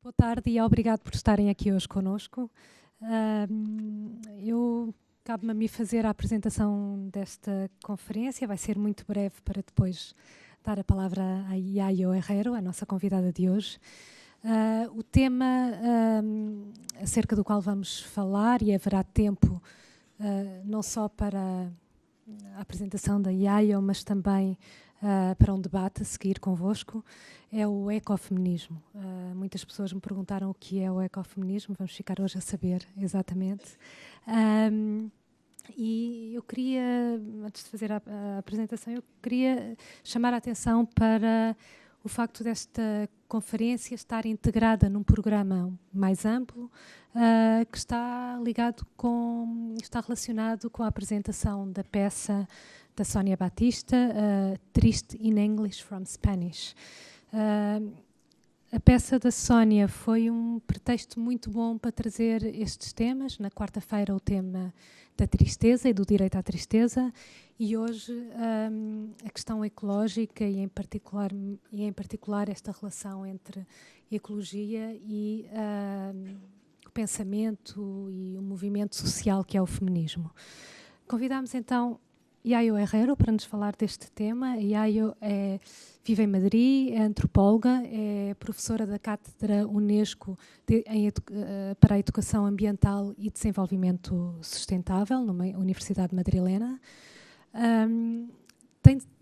Boa tarde e obrigado por estarem aqui hoje connosco. Cabe-me a mim fazer a apresentação desta conferência, vai ser muito breve para depois dar a palavra a Yayo Herrero, a nossa convidada de hoje. O tema acerca do qual vamos falar, e haverá tempo não só para a apresentação da Yayo, mas também para um debate a seguir convosco, é o ecofeminismo. Muitas pessoas me perguntaram o que é o ecofeminismo, vamos ficar hoje a saber exatamente. E eu queria, antes de fazer a apresentação, eu queria chamar a atenção para o facto desta conferência estar integrada num programa mais amplo, que está relacionado com a apresentação da peça da Sónia Batista, Triste in English from Spanish. A peça da Sónia foi um pretexto muito bom para trazer estes temas. Na quarta-feira o tema da tristeza e do direito à tristeza, e hoje a questão ecológica e em particular esta relação entre ecologia e o pensamento e o movimento social que é o feminismo. Convidámos então Yayo Herrero para nos falar deste tema. Yayo vive em Madrid, é antropóloga, é professora da Cátedra Unesco para a Educação Ambiental e Desenvolvimento Sustentável, numa Universidade Madrilena.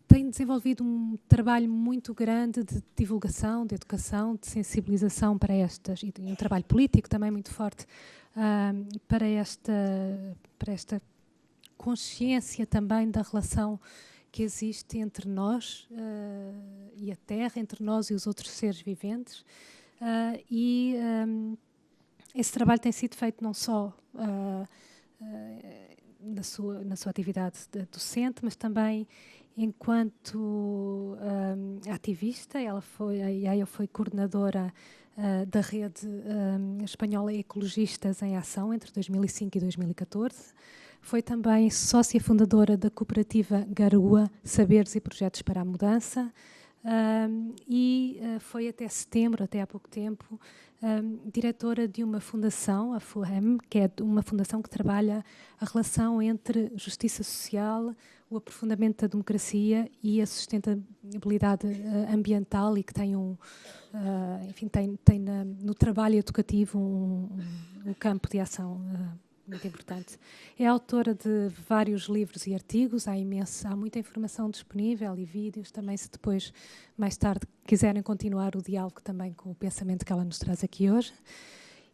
Tem desenvolvido um trabalho muito grande de divulgação, de educação, de sensibilização para estas, e um trabalho político também muito forte para esta consciência também da relação que existe entre nós e a Terra, entre nós e os outros seres viventes. Esse trabalho tem sido feito não só na sua atividade docente, mas também enquanto ativista. A Yayo foi coordenadora da rede espanhola Ecologistas em Ação entre 2005 e 2014. Foi também sócia fundadora da cooperativa Garua, Saberes e Projetos para a Mudança, e foi até setembro, até há pouco tempo, diretora de uma fundação, a FUHEM, que é uma fundação que trabalha a relação entre justiça social, o aprofundamento da democracia e a sustentabilidade ambiental, e que tem no trabalho educativo um campo de ação muito importante. É autora de vários livros e artigos, há muita informação disponível e vídeos também, se depois, mais tarde, quiserem continuar o diálogo também com o pensamento que ela nos traz aqui hoje.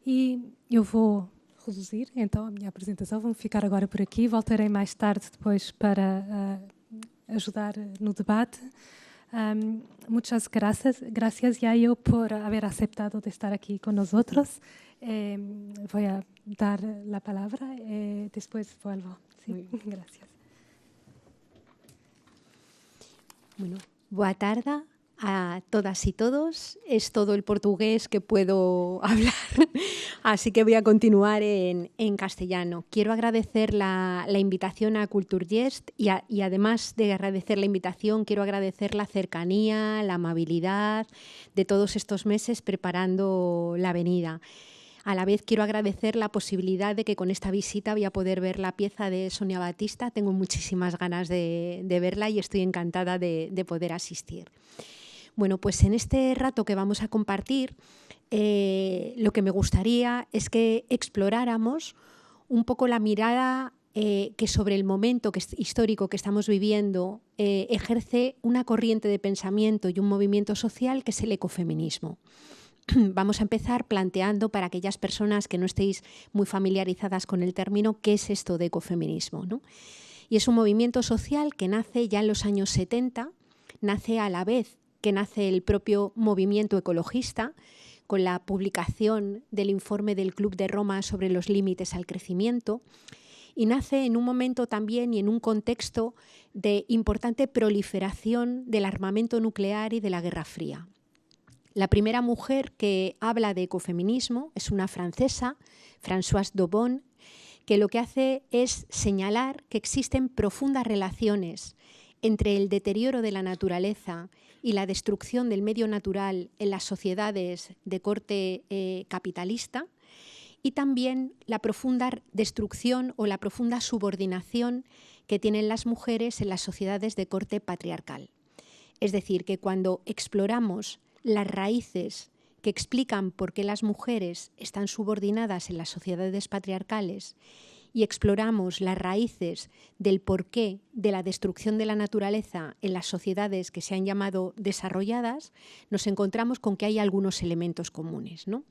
E eu vou reduzir então a minha apresentação, vamos ficar agora por aqui, voltarei mais tarde depois para ajudar no debate. Muchas gracias Yayo por haber aceptado de estar aquí con nosotros. Voy a dar la palabra, después vuelvo. Sí, gracias. Bueno, boa tarde a todas y todos. Es todo el portugués que puedo hablar, así que voy a continuar en castellano. Quiero agradecer la invitación a Kulturgest y además de agradecer la invitación, quiero agradecer la cercanía, la amabilidad de todos estos meses preparando la venida. A la vez quiero agradecer la posibilidad de que con esta visita voy a poder ver la pieza de Sonia Batista. Tengo muchísimas ganas de verla y estoy encantada de poder asistir. Bueno, pues en este rato que vamos a compartir, lo que me gustaría es que exploráramos un poco la mirada que sobre el momento histórico que estamos viviendo ejerce una corriente de pensamiento y un movimiento social que es el ecofeminismo. Vamos a empezar planteando, para aquellas personas que no estéis muy familiarizadas con el término, qué es esto de ecofeminismo, ¿no? Y es un movimiento social que nace ya en los años 70, nace a la vez que nace el propio movimiento ecologista, con la publicación del informe del Club de Roma sobre los límites al crecimiento, y nace en un momento también y en un contexto de importante proliferación del armamento nuclear y de la Guerra Fría. La primera mujer que habla de ecofeminismo es una francesa, Françoise Daubonne, que lo que hace es señalar que existen profundas relaciones entre el deterioro de la naturaleza y la destrucción del medio natural en las sociedades de corte capitalista, y también la profunda destrucción o la profunda subordinación que tienen las mujeres en las sociedades de corte patriarcal. Es decir, que cuando exploramos las raíces que explican por qué las mujeres están subordinadas en las sociedades patriarcales y exploramos las raíces del porqué de la destrucción de la naturaleza en las sociedades que se han llamado desarrolladas, nos encontramos con que hay algunos elementos comunes, ¿no?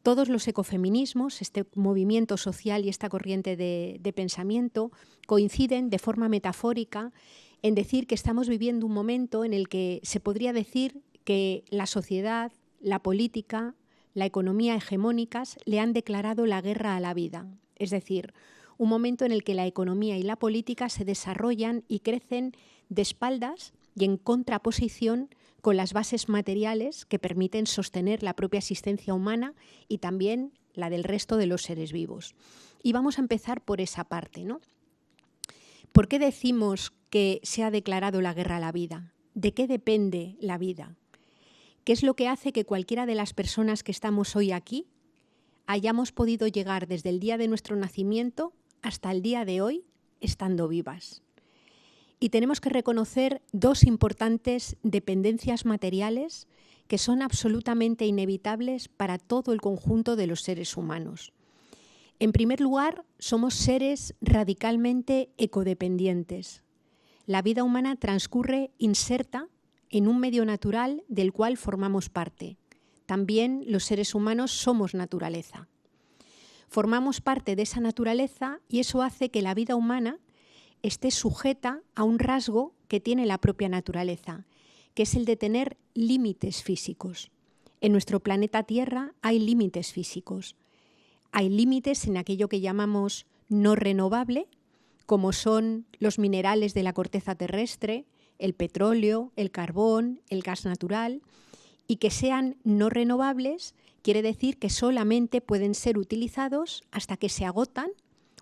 Todos los ecofeminismos, este movimiento social y esta corriente de pensamiento, coinciden de forma metafórica en decir que estamos viviendo un momento en el que se podría decir que la sociedad, la política, la economía hegemónicas le han declarado la guerra a la vida. Es decir, un momento en el que la economía y la política se desarrollan y crecen de espaldas y en contraposición con las bases materiales que permiten sostener la propia existencia humana y también la del resto de los seres vivos. Y vamos a empezar por esa parte, ¿no? ¿Por qué decimos que se ha declarado la guerra a la vida? ¿De qué depende la vida? ¿Qué es lo que hace que cualquiera de las personas que estamos hoy aquí hayamos podido llegar desde el día de nuestro nacimiento hasta el día de hoy estando vivas? Y tenemos que reconocer dos importantes dependencias materiales que son absolutamente inevitables para todo el conjunto de los seres humanos. En primer lugar, somos seres radicalmente ecodependientes. La vida humana transcurre inserta en un medio natural del cual formamos parte. También los seres humanos somos naturaleza. Formamos parte de esa naturaleza y eso hace que la vida humana esté sujeta a un rasgo que tiene la propia naturaleza, que es el de tener límites físicos. En nuestro planeta Tierra hay límites físicos. Hay límites en aquello que llamamos no renovable, como son los minerales de la corteza terrestre, el petróleo, el carbón, el gas natural, y que sean no renovables quiere decir que solamente pueden ser utilizados hasta que se agotan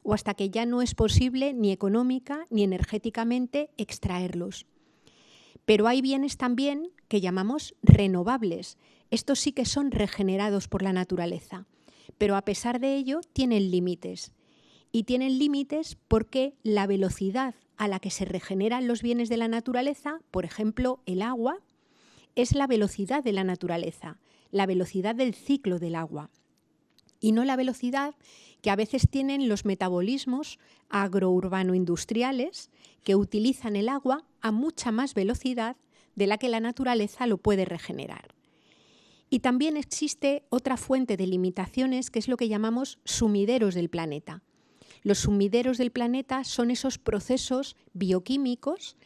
o hasta que ya no es posible ni económica ni energéticamente extraerlos. Pero hay bienes también que llamamos renovables. Estos sí que son regenerados por la naturaleza, pero a pesar de ello tienen límites. Y tienen límites porque la velocidad a la que se regeneran los bienes de la naturaleza, por ejemplo el agua, es la velocidad de la naturaleza, la velocidad del ciclo del agua, y no la velocidad que a veces tienen los metabolismos agrourbano-industriales que utilizan el agua a mucha más velocidad de la que la naturaleza lo puede regenerar. Y también existe otra fuente de limitaciones que es lo que llamamos sumideros del planeta. Los sumideros del planeta son esos procesos bioquímicos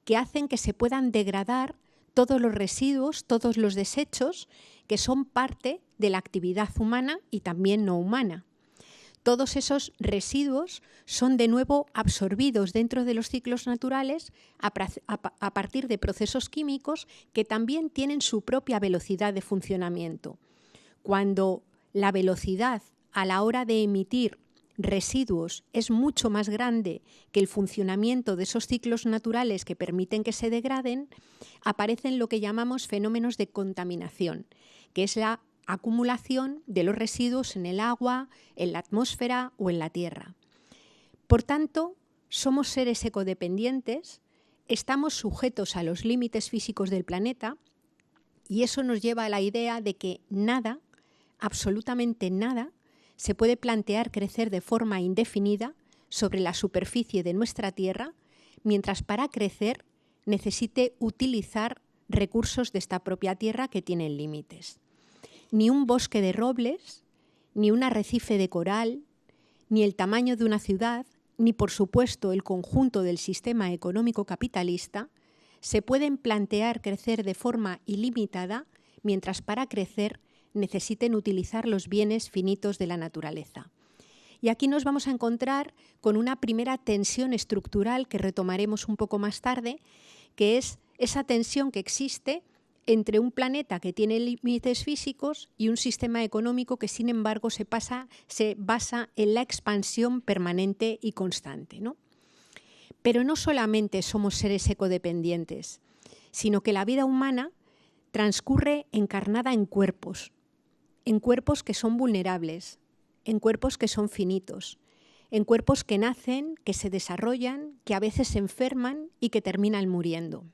que hacen que se puedan degradar todos los residuos, todos los desechos que son parte de la actividad humana y también no humana. Todos esos residuos son de nuevo absorbidos dentro de los ciclos naturales a partir de procesos químicos que también tienen su propia velocidad de funcionamiento. Cuando la velocidad a la hora de emitir residuos es mucho más grande que el funcionamiento de esos ciclos naturales que permiten que se degraden, aparecen lo que llamamos fenómenos de contaminación, que es la acumulación de los residuos en el agua, en la atmósfera o en la tierra. Por tanto, somos seres ecodependientes, estamos sujetos a los límites físicos del planeta y eso nos lleva a la idea de que nada, absolutamente nada, se puede plantear crecer de forma indefinida sobre la superficie de nuestra Tierra, mientras para crecer necesite utilizar recursos de esta propia Tierra que tienen límites. Ni un bosque de robles, ni un arrecife de coral, ni el tamaño de una ciudad, ni por supuesto el conjunto del sistema económico capitalista se pueden plantear crecer de forma ilimitada, mientras para crecer necesiten utilizar los bienes finitos de la naturaleza. Y aquí nos vamos a encontrar con una primera tensión estructural que retomaremos un poco más tarde, que es esa tensión que existe entre un planeta que tiene límites físicos y un sistema económico que, sin embargo, se basa en la expansión permanente y constante, ¿no? Pero no solamente somos seres ecodependientes, sino que la vida humana transcurre encarnada en cuerpos que son vulnerables, en cuerpos que son finitos, en cuerpos que nacen, que se desarrollan, que a veces se enferman y que terminan muriendo,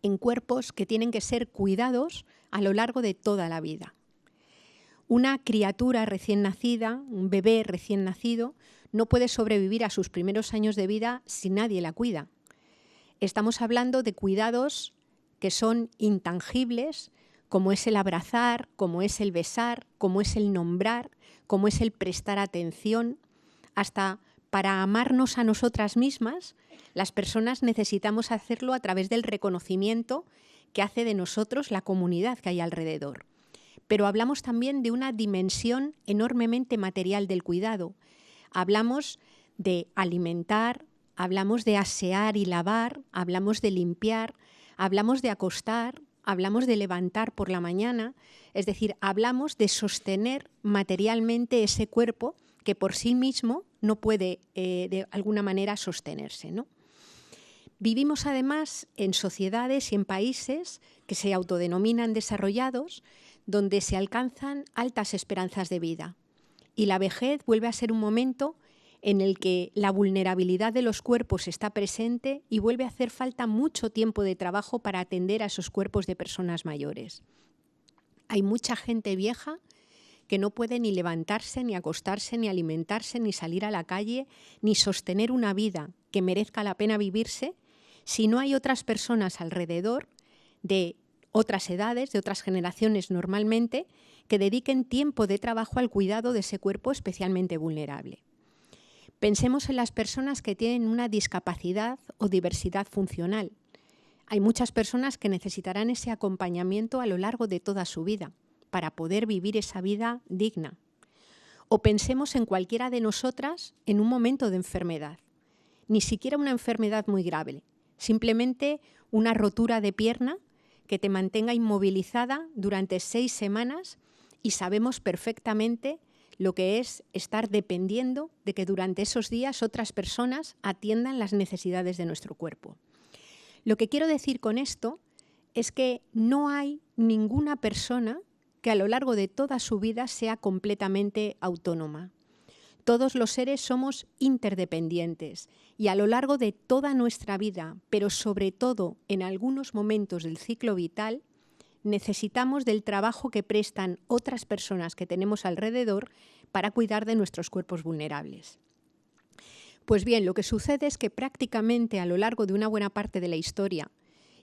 en cuerpos que tienen que ser cuidados a lo largo de toda la vida. Una criatura recién nacida, un bebé recién nacido, no puede sobrevivir a sus primeros años de vida si nadie la cuida. Estamos hablando de cuidados que son intangibles, como es el abrazar, como es el besar, como es el nombrar, como es el prestar atención. Hasta para amarnos a nosotras mismas, las personas necesitamos hacerlo a través del reconocimiento que hace de nosotros la comunidad que hay alrededor. Pero hablamos también de una dimensión enormemente material del cuidado. Hablamos de alimentar, hablamos de asear y lavar, hablamos de limpiar, hablamos de acostar, hablamos de levantar por la mañana, es decir, hablamos de sostener materialmente ese cuerpo que por sí mismo no puede de alguna manera sostenerse, ¿no? Vivimos además en sociedades y en países que se autodenominan desarrollados, donde se alcanzan altas esperanzas de vida. Y la vejez vuelve a ser un momento en el que la vulnerabilidad de los cuerpos está presente y vuelve a hacer falta mucho tiempo de trabajo para atender a esos cuerpos de personas mayores. Hay mucha gente vieja que no puede ni levantarse, ni acostarse, ni alimentarse, ni salir a la calle, ni sostener una vida que merezca la pena vivirse si no hay otras personas alrededor de otras edades, de otras generaciones normalmente, que dediquen tiempo de trabajo al cuidado de ese cuerpo especialmente vulnerable. Pensemos en las personas que tienen una discapacidad o diversidad funcional. Hay muchas personas que necesitarán ese acompañamiento a lo largo de toda su vida para poder vivir esa vida digna. O pensemos en cualquiera de nosotras en un momento de enfermedad. Ni siquiera una enfermedad muy grave, simplemente una rotura de pierna que te mantenga inmovilizada durante 6 semanas y sabemos perfectamente lo que es estar dependiendo de que durante esos días otras personas atiendan las necesidades de nuestro cuerpo. Lo que quiero decir con esto es que no hay ninguna persona que a lo largo de toda su vida sea completamente autónoma. Todos los seres somos interdependientes y a lo largo de toda nuestra vida, pero sobre todo en algunos momentos del ciclo vital, necesitamos del trabajo que prestan otras personas que tenemos alrededor para cuidar de nuestros cuerpos vulnerables. Pues bien, lo que sucede es que prácticamente a lo largo de una buena parte de la historia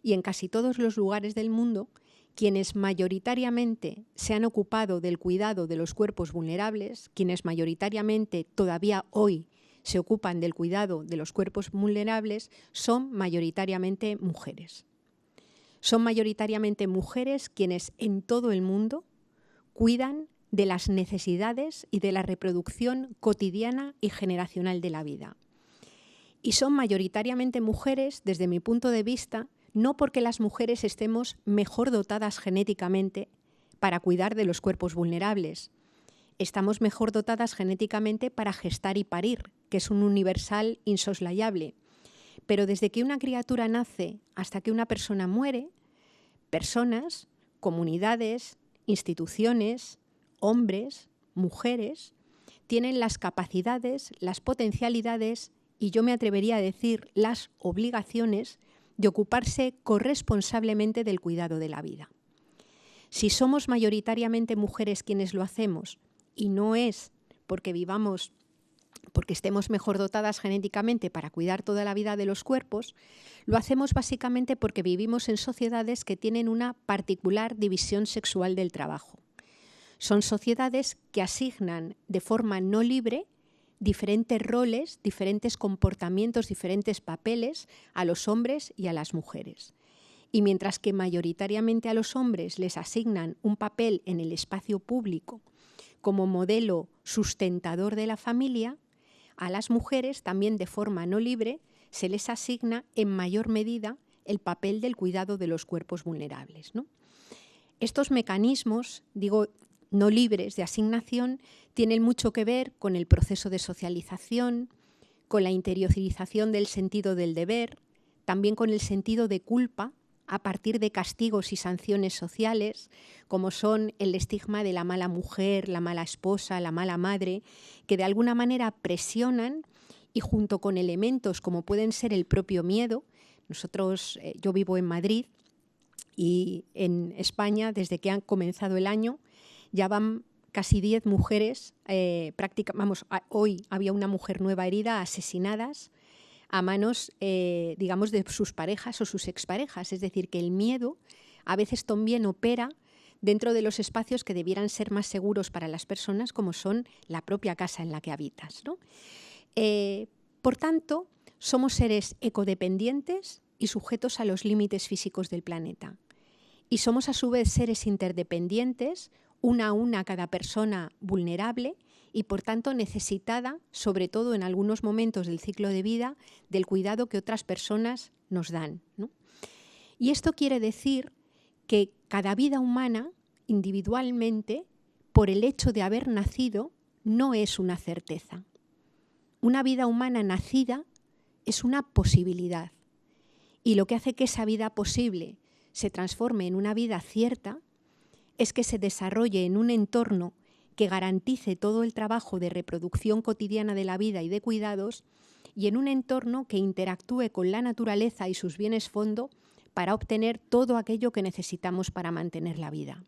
y en casi todos los lugares del mundo, quienes mayoritariamente se han ocupado del cuidado de los cuerpos vulnerables, quienes mayoritariamente todavía hoy se ocupan del cuidado de los cuerpos vulnerables, son mayoritariamente mujeres. Son mayoritariamente mujeres quienes en todo el mundo cuidan de las necesidades y de la reproducción cotidiana y generacional de la vida. Y son mayoritariamente mujeres, desde mi punto de vista, no porque las mujeres estemos mejor dotadas genéticamente para cuidar de los cuerpos vulnerables. Estamos mejor dotadas genéticamente para gestar y parir, que es un universal insoslayable. Pero desde que una criatura nace hasta que una persona muere, personas, comunidades, instituciones, hombres, mujeres, tienen las capacidades, las potencialidades y yo me atrevería a decir las obligaciones de ocuparse corresponsablemente del cuidado de la vida. Si somos mayoritariamente mujeres quienes lo hacemos y no es porque estemos mejor dotadas genéticamente para cuidar toda la vida de los cuerpos, lo hacemos básicamente porque vivimos en sociedades que tienen una particular división sexual del trabajo. Son sociedades que asignan de forma no libre diferentes roles, diferentes comportamientos, diferentes papeles a los hombres y a las mujeres. Y mientras que mayoritariamente a los hombres les asignan un papel en el espacio público como modelo sustentador de la familia, a las mujeres también de forma no libre se les asigna en mayor medida el papel del cuidado de los cuerpos vulnerables, ¿no? Estos mecanismos, digo, no libres de asignación, tienen mucho que ver con el proceso de socialización, con la interiorización del sentido del deber, también con el sentido de culpa a partir de castigos y sanciones sociales, como son el estigma de la mala mujer, la mala esposa, la mala madre, que de alguna manera presionan y junto con elementos como pueden ser el propio miedo. Yo vivo en Madrid y en España, desde que han comenzado el año, ya van casi 10 mujeres, hoy había una mujer nueva herida, asesinadas a manos, digamos, de sus parejas o sus exparejas. Es decir, que el miedo a veces también opera dentro de los espacios que debieran ser más seguros para las personas, como son la propia casa en la que habitas, ¿no? Por tanto, somos seres ecodependientes y sujetos a los límites físicos del planeta. Y somos a su vez seres interdependientes, una a una cada persona vulnerable y por tanto necesitada, sobre todo en algunos momentos del ciclo de vida, del cuidado que otras personas nos dan, ¿no? Y esto quiere decir que cada vida humana, individualmente, por el hecho de haber nacido, no es una certeza. Una vida humana nacida es una posibilidad. Y lo que hace que esa vida posible se transforme en una vida cierta es que se desarrolle en un entorno que garantice todo el trabajo de reproducción cotidiana de la vida y de cuidados, y en un entorno que interactúe con la naturaleza y sus bienes fondo para obtener todo aquello que necesitamos para mantener la vida.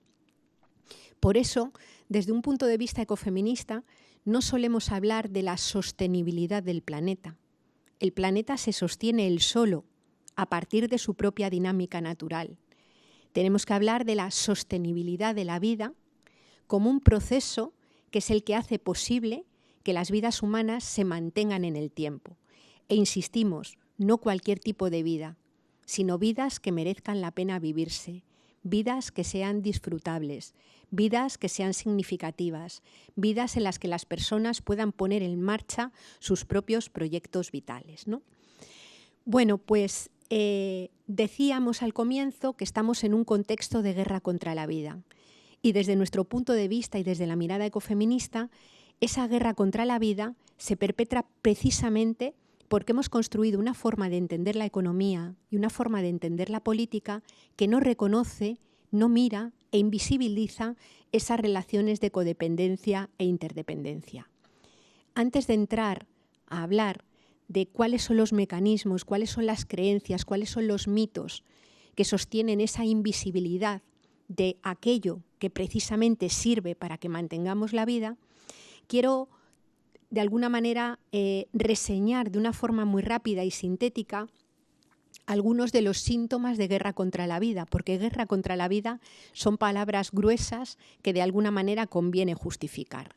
Por eso, desde un punto de vista ecofeminista, no solemos hablar de la sostenibilidad del planeta. El planeta se sostiene él solo, a partir de su propia dinámica natural. Tenemos que hablar de la sostenibilidad de la vida como un proceso que es el que hace posible que las vidas humanas se mantengan en el tiempo. E insistimos, no cualquier tipo de vida, sino vidas que merezcan la pena vivirse, vidas que sean disfrutables, vidas que sean significativas, vidas en las que las personas puedan poner en marcha sus propios proyectos vitales, ¿no? Bueno, pues decíamos al comienzo que estamos en un contexto de guerra contra la vida. Y desde nuestro punto de vista y desde la mirada ecofeminista, esa guerra contra la vida se perpetra precisamente porque hemos construido una forma de entender la economía y una forma de entender la política que no reconoce, no mira e invisibiliza esas relaciones de codependencia e interdependencia. Antes de entrar a hablar de cuáles son los mecanismos, cuáles son las creencias, cuáles son los mitos que sostienen esa invisibilidad de aquello que precisamente sirve para que mantengamos la vida, quiero de alguna manera reseñar de una forma muy rápida y sintética algunos de los síntomas de guerra contra la vida, porque guerra contra la vida son palabras gruesas que de alguna manera conviene justificar.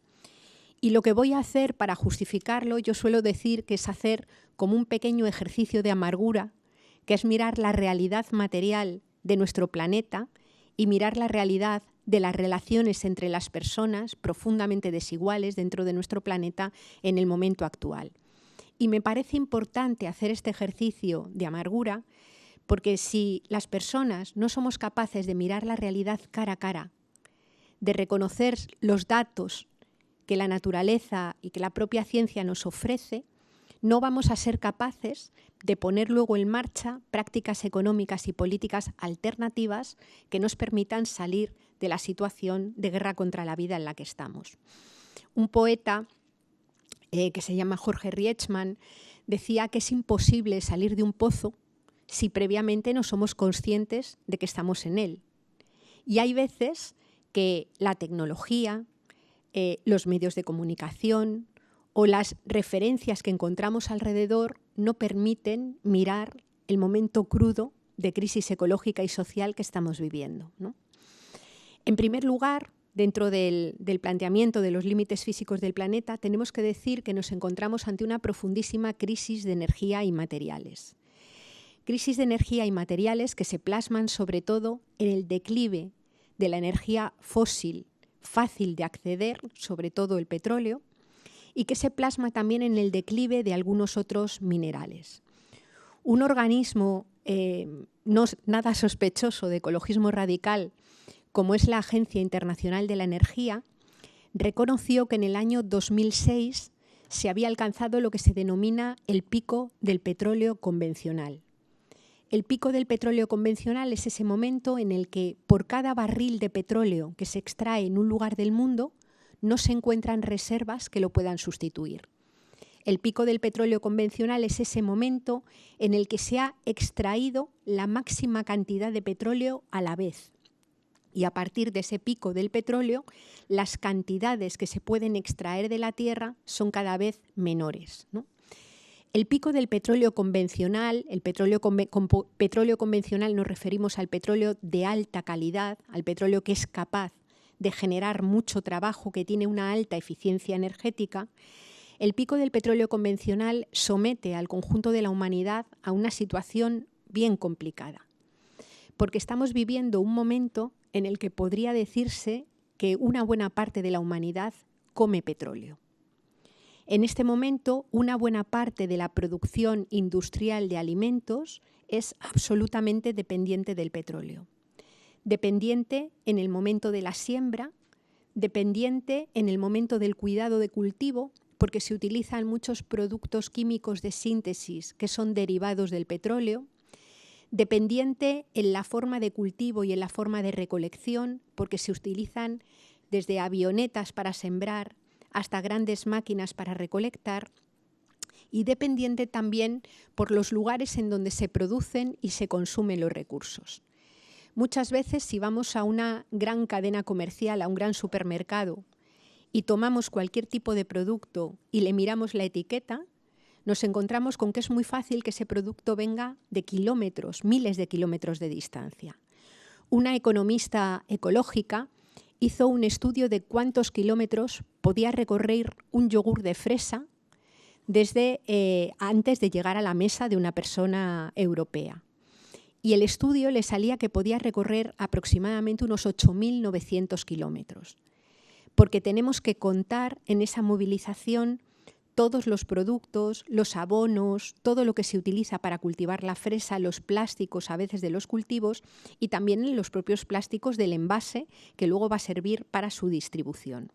Y lo que voy a hacer para justificarlo, yo suelo decir que es hacer como un pequeño ejercicio de amargura, que es mirar la realidad material de nuestro planeta y mirar la realidad de las relaciones entre las personas profundamente desiguales dentro de nuestro planeta en el momento actual. Y me parece importante hacer este ejercicio de amargura porque si las personas no somos capaces de mirar la realidad cara a cara, de reconocer los datos que la naturaleza y que la propia ciencia nos ofrece, no vamos a ser capaces de poner luego en marcha prácticas económicas y políticas alternativas que nos permitan salir de la situación de guerra contra la vida en la que estamos. Un poeta que se llama Jorge Rietzmann decía que es imposible salir de un pozo si previamente no somos conscientes de que estamos en él. Y hay veces que la tecnología, los medios de comunicación o las referencias que encontramos alrededor no permiten mirar el momento crudo de crisis ecológica y social que estamos viviendo, ¿no? En primer lugar, dentro del planteamiento de los límites físicos del planeta, tenemos que decir que nos encontramos ante una profundísima crisis de energía y materiales. Crisis de energía y materiales que se plasman sobre todo en el declive de la energía fósil, fácil de acceder, sobre todo el petróleo, y que se plasma también en el declive de algunos otros minerales. Un organismo nada sospechoso de ecologismo radical, como es la Agencia Internacional de la Energía, reconoció que en el año 2006 se había alcanzado lo que se denomina el pico del petróleo convencional. El pico del petróleo convencional es ese momento en el que por cada barril de petróleo que se extrae en un lugar del mundo no se encuentran reservas que lo puedan sustituir. El pico del petróleo convencional es ese momento en el que se ha extraído la máxima cantidad de petróleo a la vez. Y a partir de ese pico del petróleo, las cantidades que se pueden extraer de la tierra son cada vez menores, ¿no? El pico del petróleo convencional, petróleo convencional nos referimos al petróleo de alta calidad, al petróleo que es capaz de generar mucho trabajo, que tiene una alta eficiencia energética. El pico del petróleo convencional somete al conjunto de la humanidad a una situación bien complicada, porque estamos viviendo un momento en el que podría decirse que una buena parte de la humanidad come petróleo. En este momento, una buena parte de la producción industrial de alimentos es absolutamente dependiente del petróleo. Dependiente en el momento de la siembra, dependiente en el momento del cuidado de cultivo, porque se utilizan muchos productos químicos de síntesis que son derivados del petróleo, dependiente en la forma de cultivo y en la forma de recolección, porque se utilizan desde avionetas para sembrar hasta grandes máquinas para recolectar, y dependiente también por los lugares en donde se producen y se consumen los recursos. Muchas veces, si vamos a una gran cadena comercial, a un gran supermercado, y tomamos cualquier tipo de producto y le miramos la etiqueta, nos encontramos con que es muy fácil que ese producto venga de kilómetros, miles de kilómetros de distancia. Una economista ecológica hizo un estudio de cuántos kilómetros podía recorrer un yogur de fresa desde antes de llegar a la mesa de una persona europea. Y el estudio le salía que podía recorrer aproximadamente unos 8.900 kilómetros, porque tenemos que contar en esa movilización todos los productos, los abonos, todo lo que se utiliza para cultivar la fresa, los plásticos a veces de los cultivos y también los propios plásticos del envase que luego va a servir para su distribución.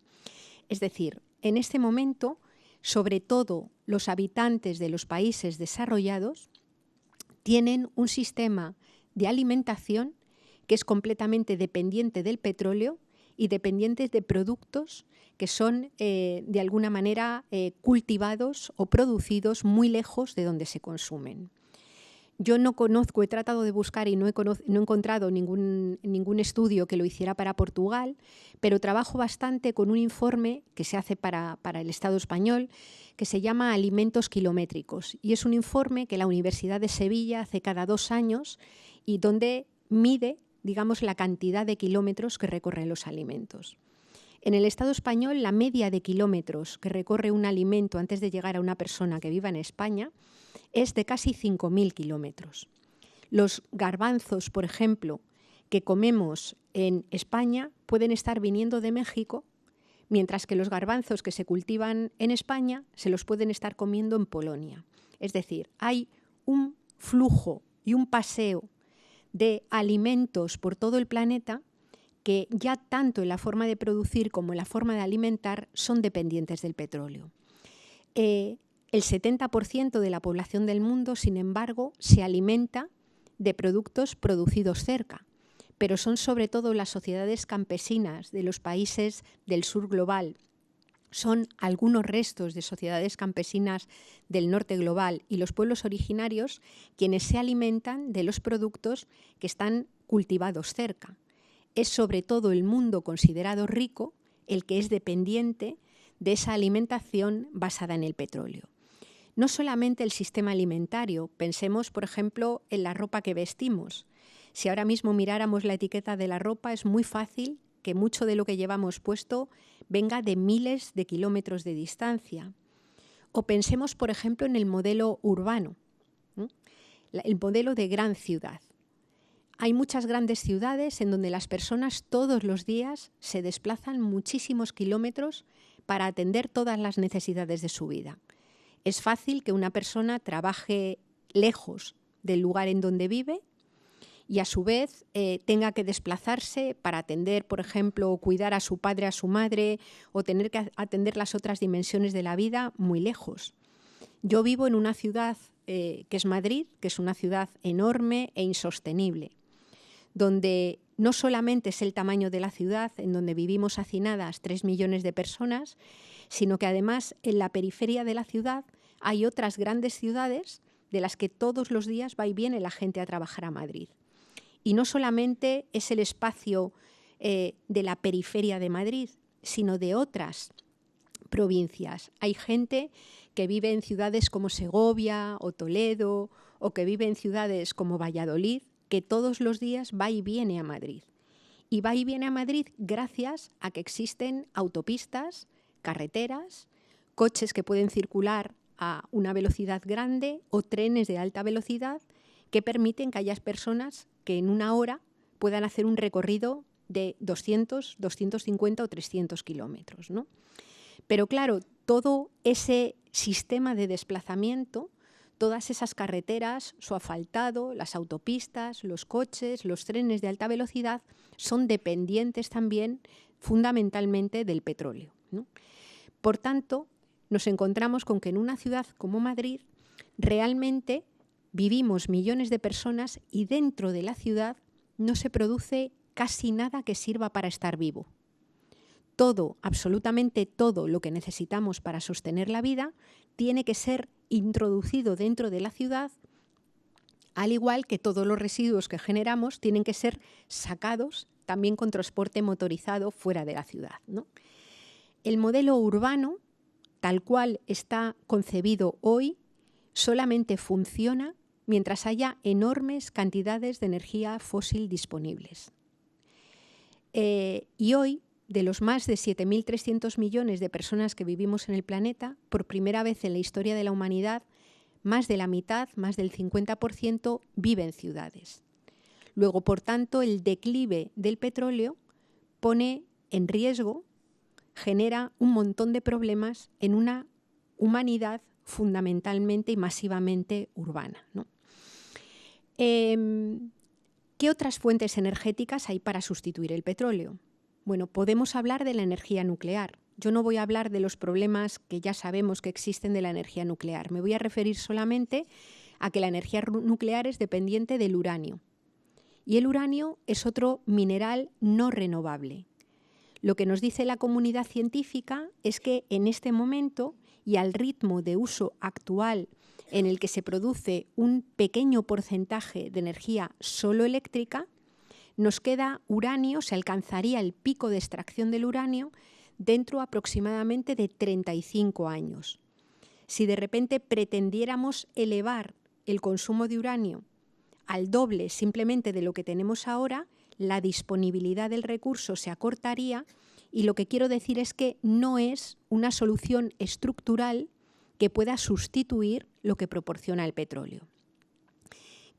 Es decir, en este momento, sobre todo los habitantes de los países desarrollados tienen un sistema de alimentación que es completamente dependiente del petróleo y dependientes de productos que son de alguna manera cultivados o producidos muy lejos de donde se consumen. Yo no conozco, he tratado de buscar y no he encontrado ningún estudio que lo hiciera para Portugal, pero trabajo bastante con un informe que se hace para el Estado español que se llama Alimentos Kilométricos, y es un informe que la Universidad de Sevilla hace cada 2 años y donde mide, digamos, la cantidad de kilómetros que recorren los alimentos. En el Estado español, la media de kilómetros que recorre un alimento antes de llegar a una persona que viva en España es de casi 5.000 kilómetros. Los garbanzos, por ejemplo, que comemos en España pueden estar viniendo de México, mientras que los garbanzos que se cultivan en España se los pueden estar comiendo en Polonia. Es decir, hay un flujo y un paseo de alimentos por todo el planeta que ya tanto en la forma de producir como en la forma de alimentar son dependientes del petróleo. El 70% de la población del mundo, sin embargo, se alimenta de productos producidos cerca, pero son sobre todo las sociedades campesinas de los países del sur global, son algunos restos de sociedades campesinas del norte global y los pueblos originarios quienes se alimentan de los productos que están cultivados cerca. Es sobre todo el mundo considerado rico el que es dependiente de esa alimentación basada en el petróleo. No solamente el sistema alimentario, pensemos por ejemplo en la ropa que vestimos. Si ahora mismo miráramos la etiqueta de la ropa, es muy fácil que mucho de lo que llevamos puesto venga de miles de kilómetros de distancia. O pensemos por ejemplo en el modelo urbano, ¿no? El modelo de gran ciudad. Hay muchas grandes ciudades en donde las personas todos los días se desplazan muchísimos kilómetros para atender todas las necesidades de su vida. Es fácil que una persona trabaje lejos del lugar en donde vive y a su vez tenga que desplazarse para atender, por ejemplo, o cuidar a su padre, a su madre, o tener que atender las otras dimensiones de la vida muy lejos. Yo vivo en una ciudad que es Madrid, que es una ciudad enorme e insostenible, donde no solamente es el tamaño de la ciudad, en donde vivimos hacinadas 3 millones de personas, sino que además en la periferia de la ciudad hay otras grandes ciudades de las que todos los días va y viene la gente a trabajar a Madrid. Y no solamente es el espacio de la periferia de Madrid, sino de otras provincias. Hay gente que vive en ciudades como Segovia o Toledo, o que vive en ciudades como Valladolid, que todos los días va y viene a Madrid. Y va y viene a Madrid gracias a que existen autopistas, carreteras, coches que pueden circular a una velocidad grande o trenes de alta velocidad que permiten que haya personas que en una hora puedan hacer un recorrido de 200, 250 o 300 kilómetros, ¿no? Pero claro, todo ese sistema de desplazamiento, todas esas carreteras, su asfaltado, las autopistas, los coches, los trenes de alta velocidad, son dependientes también fundamentalmente del petróleo, ¿no? Por tanto, nos encontramos con que en una ciudad como Madrid realmente vivimos millones de personas y dentro de la ciudad no se produce casi nada que sirva para estar vivo. Todo, absolutamente todo lo que necesitamos para sostener la vida tiene que ser introducido dentro de la ciudad, al igual que todos los residuos que generamos tienen que ser sacados también con transporte motorizado fuera de la ciudad, ¿no? El modelo urbano, tal cual está concebido hoy, solamente funciona mientras haya enormes cantidades de energía fósil disponibles. Y hoy, de los más de 7.300 millones de personas que vivimos en el planeta, por primera vez en la historia de la humanidad, más de la mitad, más del 50%, vive en ciudades. Luego, por tanto, el declive del petróleo pone en riesgo, genera un montón de problemas en una humanidad fundamentalmente y masivamente urbana, ¿no? ¿Qué otras fuentes energéticas hay para sustituir el petróleo? Bueno, podemos hablar de la energía nuclear. Yo no voy a hablar de los problemas que ya sabemos que existen de la energía nuclear. Me voy a referir solamente a que la energía nuclear es dependiente del uranio. Y el uranio es otro mineral no renovable. Lo que nos dice la comunidad científica es que en este momento y al ritmo de uso actual en el que se produce un pequeño porcentaje de energía solo eléctrica, nos queda uranio, se alcanzaría el pico de extracción del uranio dentro aproximadamente de 35 años. Si de repente pretendiéramos elevar el consumo de uranio al doble simplemente de lo que tenemos ahora, la disponibilidad del recurso se acortaría y lo que quiero decir es que no es una solución estructural que pueda sustituir lo que proporciona el petróleo.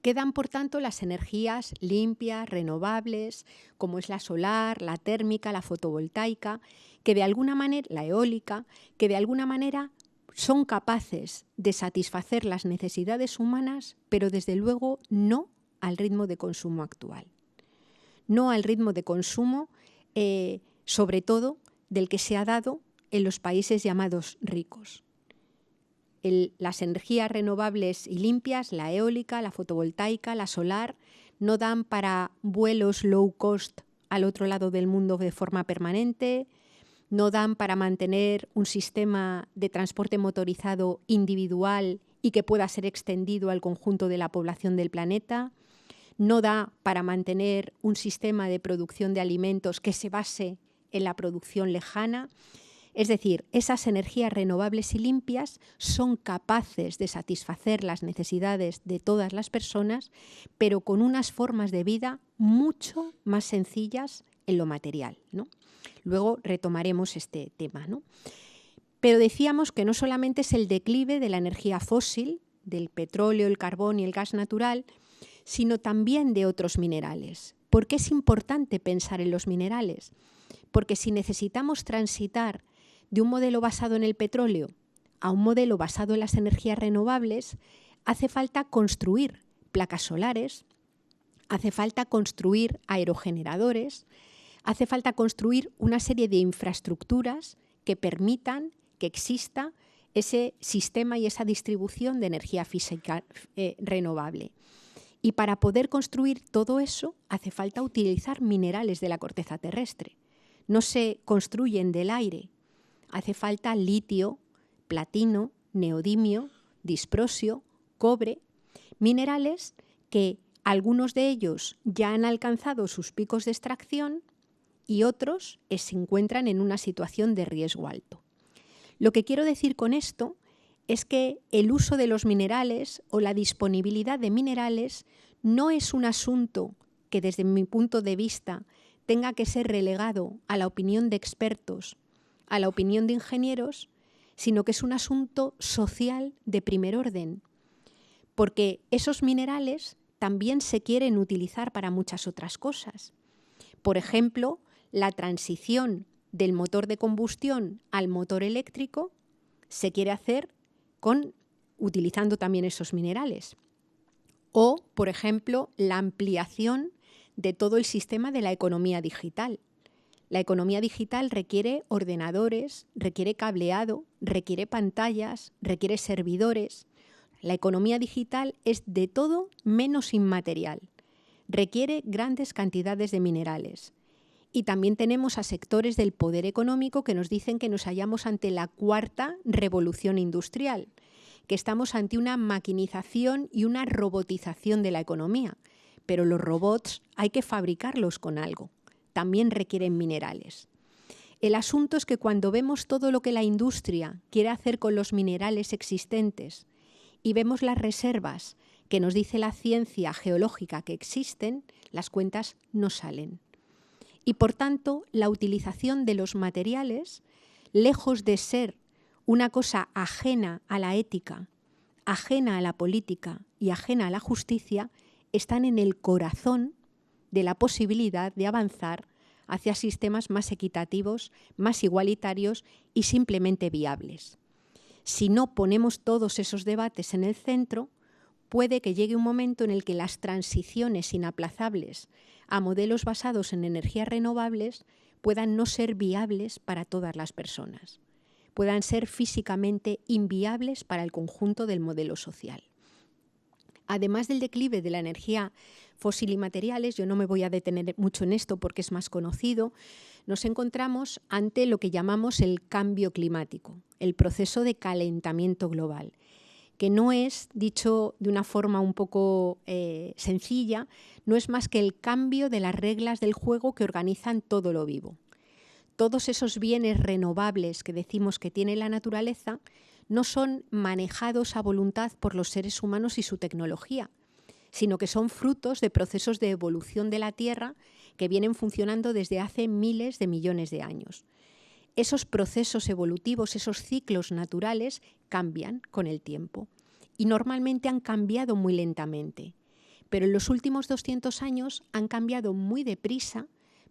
Quedan, por tanto, las energías limpias, renovables, como es la solar, la térmica, la fotovoltaica, que de alguna manera, la eólica, que de alguna manera son capaces de satisfacer las necesidades humanas, pero desde luego no al ritmo de consumo actual. No al ritmo de consumo, sobre todo, del que se ha dado en los países llamados ricos. Las energías renovables y limpias, la eólica, la fotovoltaica, la solar, no dan para vuelos low cost al otro lado del mundo de forma permanente, no dan para mantener un sistema de transporte motorizado individual y que pueda ser extendido al conjunto de la población del planeta, no da para mantener un sistema de producción de alimentos que se base en la producción lejana. Es decir, esas energías renovables y limpias son capaces de satisfacer las necesidades de todas las personas, pero con unas formas de vida mucho más sencillas en lo material, ¿no? Luego retomaremos este tema, ¿no? Pero decíamos que no solamente es el declive de la energía fósil, del petróleo, el carbón y el gas natural, sino también de otros minerales. ¿Por qué es importante pensar en los minerales? Porque si necesitamos transitar de un modelo basado en el petróleo a un modelo basado en las energías renovables, hace falta construir placas solares, hace falta construir aerogeneradores, hace falta construir una serie de infraestructuras que permitan que exista ese sistema y esa distribución de energía física renovable. Y para poder construir todo eso hace falta utilizar minerales de la corteza terrestre. No se construyen del aire. Hace falta litio, platino, neodimio, disprosio, cobre, minerales que algunos de ellos ya han alcanzado sus picos de extracción y otros se encuentran en una situación de riesgo alto. Lo que quiero decir con esto es que el uso de los minerales o la disponibilidad de minerales no es un asunto que desde mi punto de vista tenga que ser relegado a la opinión de expertos, a la opinión de ingenieros, sino que es un asunto social de primer orden, porque esos minerales también se quieren utilizar para muchas otras cosas. Por ejemplo, la transición del motor de combustión al motor eléctrico se quiere hacer utilizando también esos minerales. O, por ejemplo, la ampliación de todo el sistema de la economía digital. La economía digital requiere ordenadores, requiere cableado, requiere pantallas, requiere servidores. La economía digital es de todo menos inmaterial. Requiere grandes cantidades de minerales. Y también tenemos a sectores del poder económico que nos dicen que nos hallamos ante la cuarta revolución industrial, que estamos ante una maquinización y una robotización de la economía. Pero los robots hay que fabricarlos con algo. También requieren minerales. El asunto es que cuando vemos todo lo que la industria quiere hacer con los minerales existentes y vemos las reservas que nos dice la ciencia geológica que existen, las cuentas no salen. Y por tanto, la utilización de los materiales, lejos de ser una cosa ajena a la ética, ajena a la política y ajena a la justicia, están en el corazón de la posibilidad de avanzar hacia sistemas más equitativos, más igualitarios y simplemente viables. Si no ponemos todos esos debates en el centro, puede que llegue un momento en el que las transiciones inaplazables a modelos basados en energías renovables puedan no ser viables para todas las personas, puedan ser físicamente inviables para el conjunto del modelo social. Además del declive de la energía fósil y materiales, yo no me voy a detener mucho en esto porque es más conocido, nos encontramos ante lo que llamamos el cambio climático, el proceso de calentamiento global, que no es, dicho de una forma un poco sencilla, no es más que el cambio de las reglas del juego que organizan todo lo vivo. Todos esos bienes renovables que decimos que tiene la naturaleza no son manejados a voluntad por los seres humanos y su tecnología, sino que son frutos de procesos de evolución de la Tierra que vienen funcionando desde hace miles de millones de años. Esos procesos evolutivos, esos ciclos naturales, cambian con el tiempo y normalmente han cambiado muy lentamente. Pero en los últimos 200 años han cambiado muy deprisa,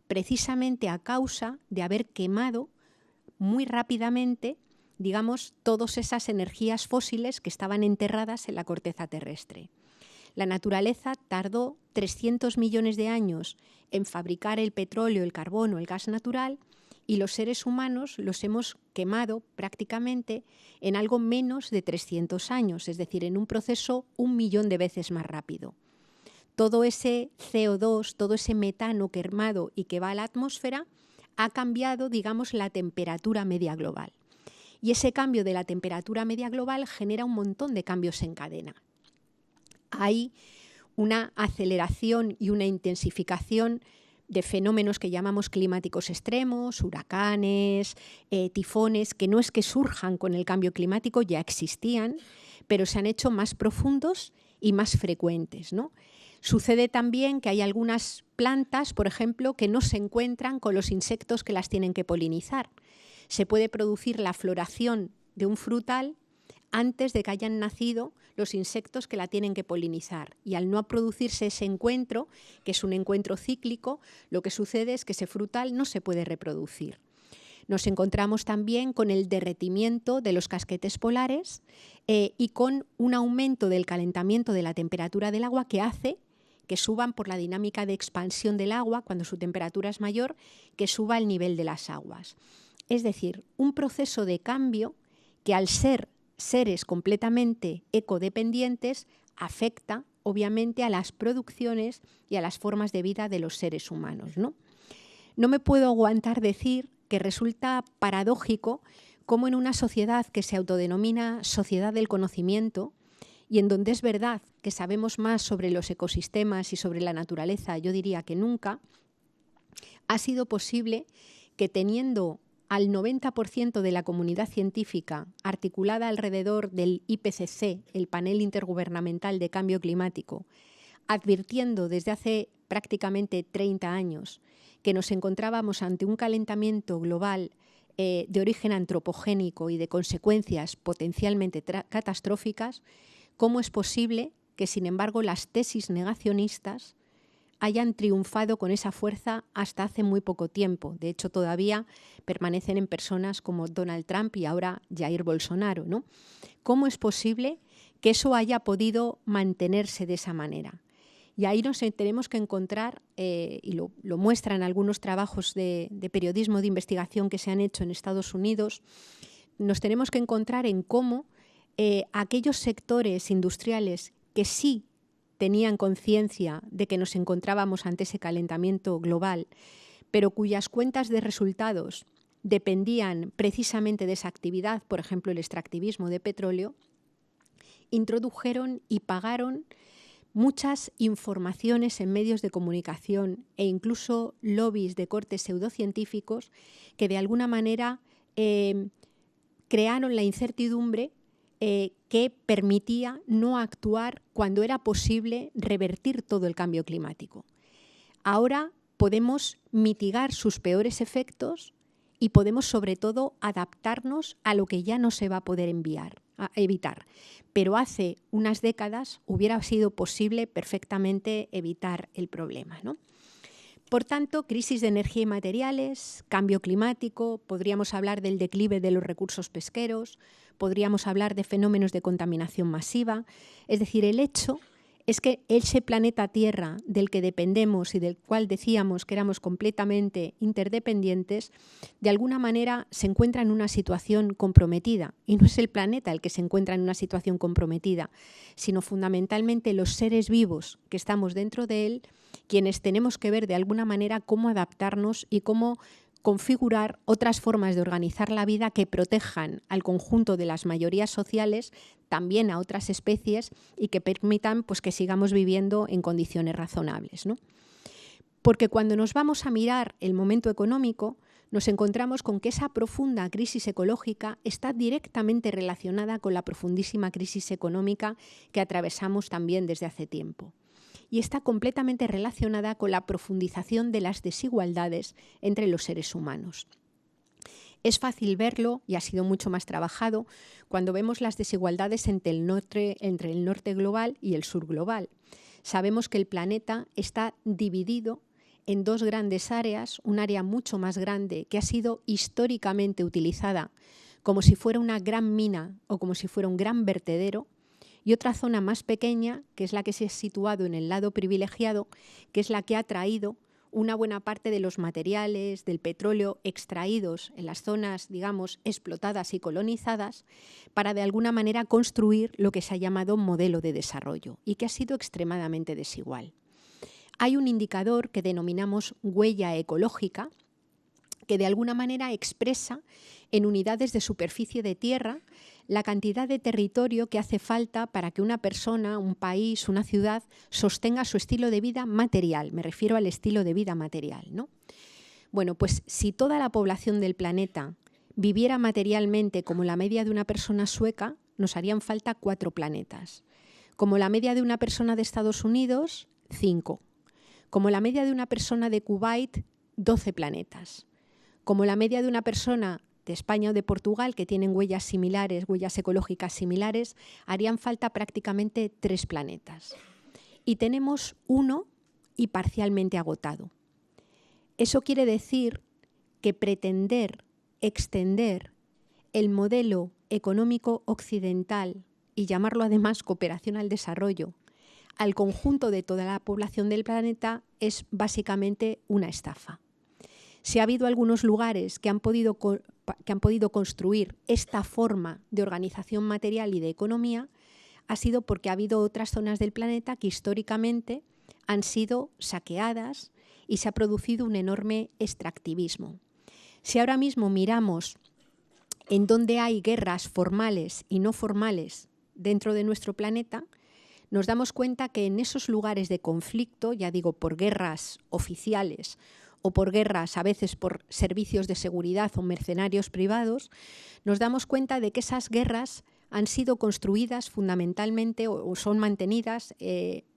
precisamente a causa de haber quemado muy rápidamente, digamos, todas esas energías fósiles que estaban enterradas en la corteza terrestre. La naturaleza tardó 300 millones de años en fabricar el petróleo, el carbono, el gas natural, y los seres humanos los hemos quemado prácticamente en algo menos de 300 años, es decir, en un proceso 1 millón de veces más rápido. Todo ese CO2, todo ese metano quemado y que va a la atmósfera ha cambiado, digamos, la temperatura media global. Y ese cambio de la temperatura media global genera un montón de cambios en cadena. Hay una aceleración y una intensificación de fenómenos que llamamos climáticos extremos, huracanes, tifones, que no es que surjan con el cambio climático, ya existían, pero se han hecho más profundos y más frecuentes, ¿no? Sucede también que hay algunas plantas, por ejemplo, que no se encuentran con los insectos que las tienen que polinizar. Se puede producir la floración de un frutal antes de que hayan nacido los insectos que la tienen que polinizar. Y al no producirse ese encuentro, que es un encuentro cíclico, lo que sucede es que ese frutal no se puede reproducir. Nos encontramos también con el derretimiento de los casquetes polares y con un aumento del calentamiento de la temperatura del agua que hace que suban por la dinámica de expansión del agua, cuando su temperatura es mayor, que suba el nivel de las aguas. Es decir, un proceso de cambio que al ser seres completamente ecodependientes afecta obviamente a las producciones y a las formas de vida de los seres humanos, ¿no? No me puedo aguantar decir que resulta paradójico cómo en una sociedad que se autodenomina sociedad del conocimiento y en donde es verdad que sabemos más sobre los ecosistemas y sobre la naturaleza, yo diría que nunca, ha sido posible que teniendo al 90% de la comunidad científica articulada alrededor del IPCC, el Panel Intergubernamental de Cambio Climático, advirtiendo desde hace prácticamente 30 años que nos encontrábamos ante un calentamiento global de origen antropogénico y de consecuencias potencialmente catastróficas, ¿cómo es posible que, sin embargo, las tesis negacionistas hayan triunfado con esa fuerza hasta hace muy poco tiempo? De hecho, todavía permanecen en personas como Donald Trump y ahora Jair Bolsonaro, ¿no? ¿Cómo es posible que eso haya podido mantenerse de esa manera? Y ahí nos tenemos que encontrar, y lo muestran algunos trabajos de periodismo de investigación que se han hecho en Estados Unidos, nos tenemos que encontrar en cómo aquellos sectores industriales que sí tenían conciencia de que nos encontrábamos ante ese calentamiento global, pero cuyas cuentas de resultados dependían precisamente de esa actividad, por ejemplo el extractivismo de petróleo, introdujeron y pagaron muchas informaciones en medios de comunicación e incluso lobbies de corte pseudocientíficos que de alguna manera crearon la incertidumbre que permitía no actuar cuando era posible revertir todo el cambio climático. Ahora podemos mitigar sus peores efectos y podemos sobre todo adaptarnos a lo que ya no se va a poder evitar. Pero hace unas décadas hubiera sido posible perfectamente evitar el problema, ¿no? Por tanto, crisis de energía y materiales, cambio climático, podríamos hablar del declive de los recursos pesqueros, podríamos hablar de fenómenos de contaminación masiva. Es decir, el hecho es que ese planeta Tierra del que dependemos y del cual decíamos que éramos completamente interdependientes, de alguna manera se encuentra en una situación comprometida. Y no es el planeta el que se encuentra en una situación comprometida, sino fundamentalmente los seres vivos que estamos dentro de él, quienes tenemos que ver de alguna manera cómo adaptarnos y cómo configurar otras formas de organizar la vida que protejan al conjunto de las mayorías sociales, también a otras especies, y que permitan pues, que sigamos viviendo en condiciones razonables, ¿no? Porque cuando nos vamos a mirar el momento económico, nos encontramos con que esa profunda crisis ecológica está directamente relacionada con la profundísima crisis económica que atravesamos también desde hace tiempo. Y está completamente relacionada con la profundización de las desigualdades entre los seres humanos. Es fácil verlo, y ha sido mucho más trabajado, cuando vemos las desigualdades entre el norte global y el sur global. Sabemos que el planeta está dividido en dos grandes áreas, un área mucho más grande que ha sido históricamente utilizada como si fuera una gran mina o como si fuera un gran vertedero, y otra zona más pequeña, que es la que se ha situado en el lado privilegiado, que es la que ha traído una buena parte de los materiales, del petróleo extraídos en las zonas, digamos, explotadas y colonizadas, para de alguna manera construir lo que se ha llamado modelo de desarrollo y que ha sido extremadamente desigual. Hay un indicador que denominamos huella ecológica, que de alguna manera expresa en unidades de superficie de tierra la cantidad de territorio que hace falta para que una persona, un país, una ciudad sostenga su estilo de vida material. Me refiero al estilo de vida material, ¿no? Bueno, pues si toda la población del planeta viviera materialmente como la media de una persona sueca, nos harían falta 4 planetas. Como la media de una persona de Estados Unidos, 5. Como la media de una persona de Kuwait, 12 planetas. Como la media de una persona de España o de Portugal, que tienen huellas similares, huellas ecológicas similares, harían falta prácticamente 3 planetas. Y tenemos 1 y parcialmente agotado. Eso quiere decir que pretender extender el modelo económico occidental y llamarlo además cooperación al desarrollo al conjunto de toda la población del planeta es básicamente una estafa. Si ha habido algunos lugares que han podido construir esta forma de organización material y de economía, ha sido porque ha habido otras zonas del planeta que históricamente han sido saqueadas y se ha producido un enorme extractivismo. Si ahora mismo miramos en dónde hay guerras formales y no formales dentro de nuestro planeta, nos damos cuenta que en esos lugares de conflicto, ya digo, por guerras oficiales o por guerras, a veces por servicios de seguridad o mercenarios privados, nos damos cuenta de que esas guerras han sido construidas fundamentalmente o son mantenidas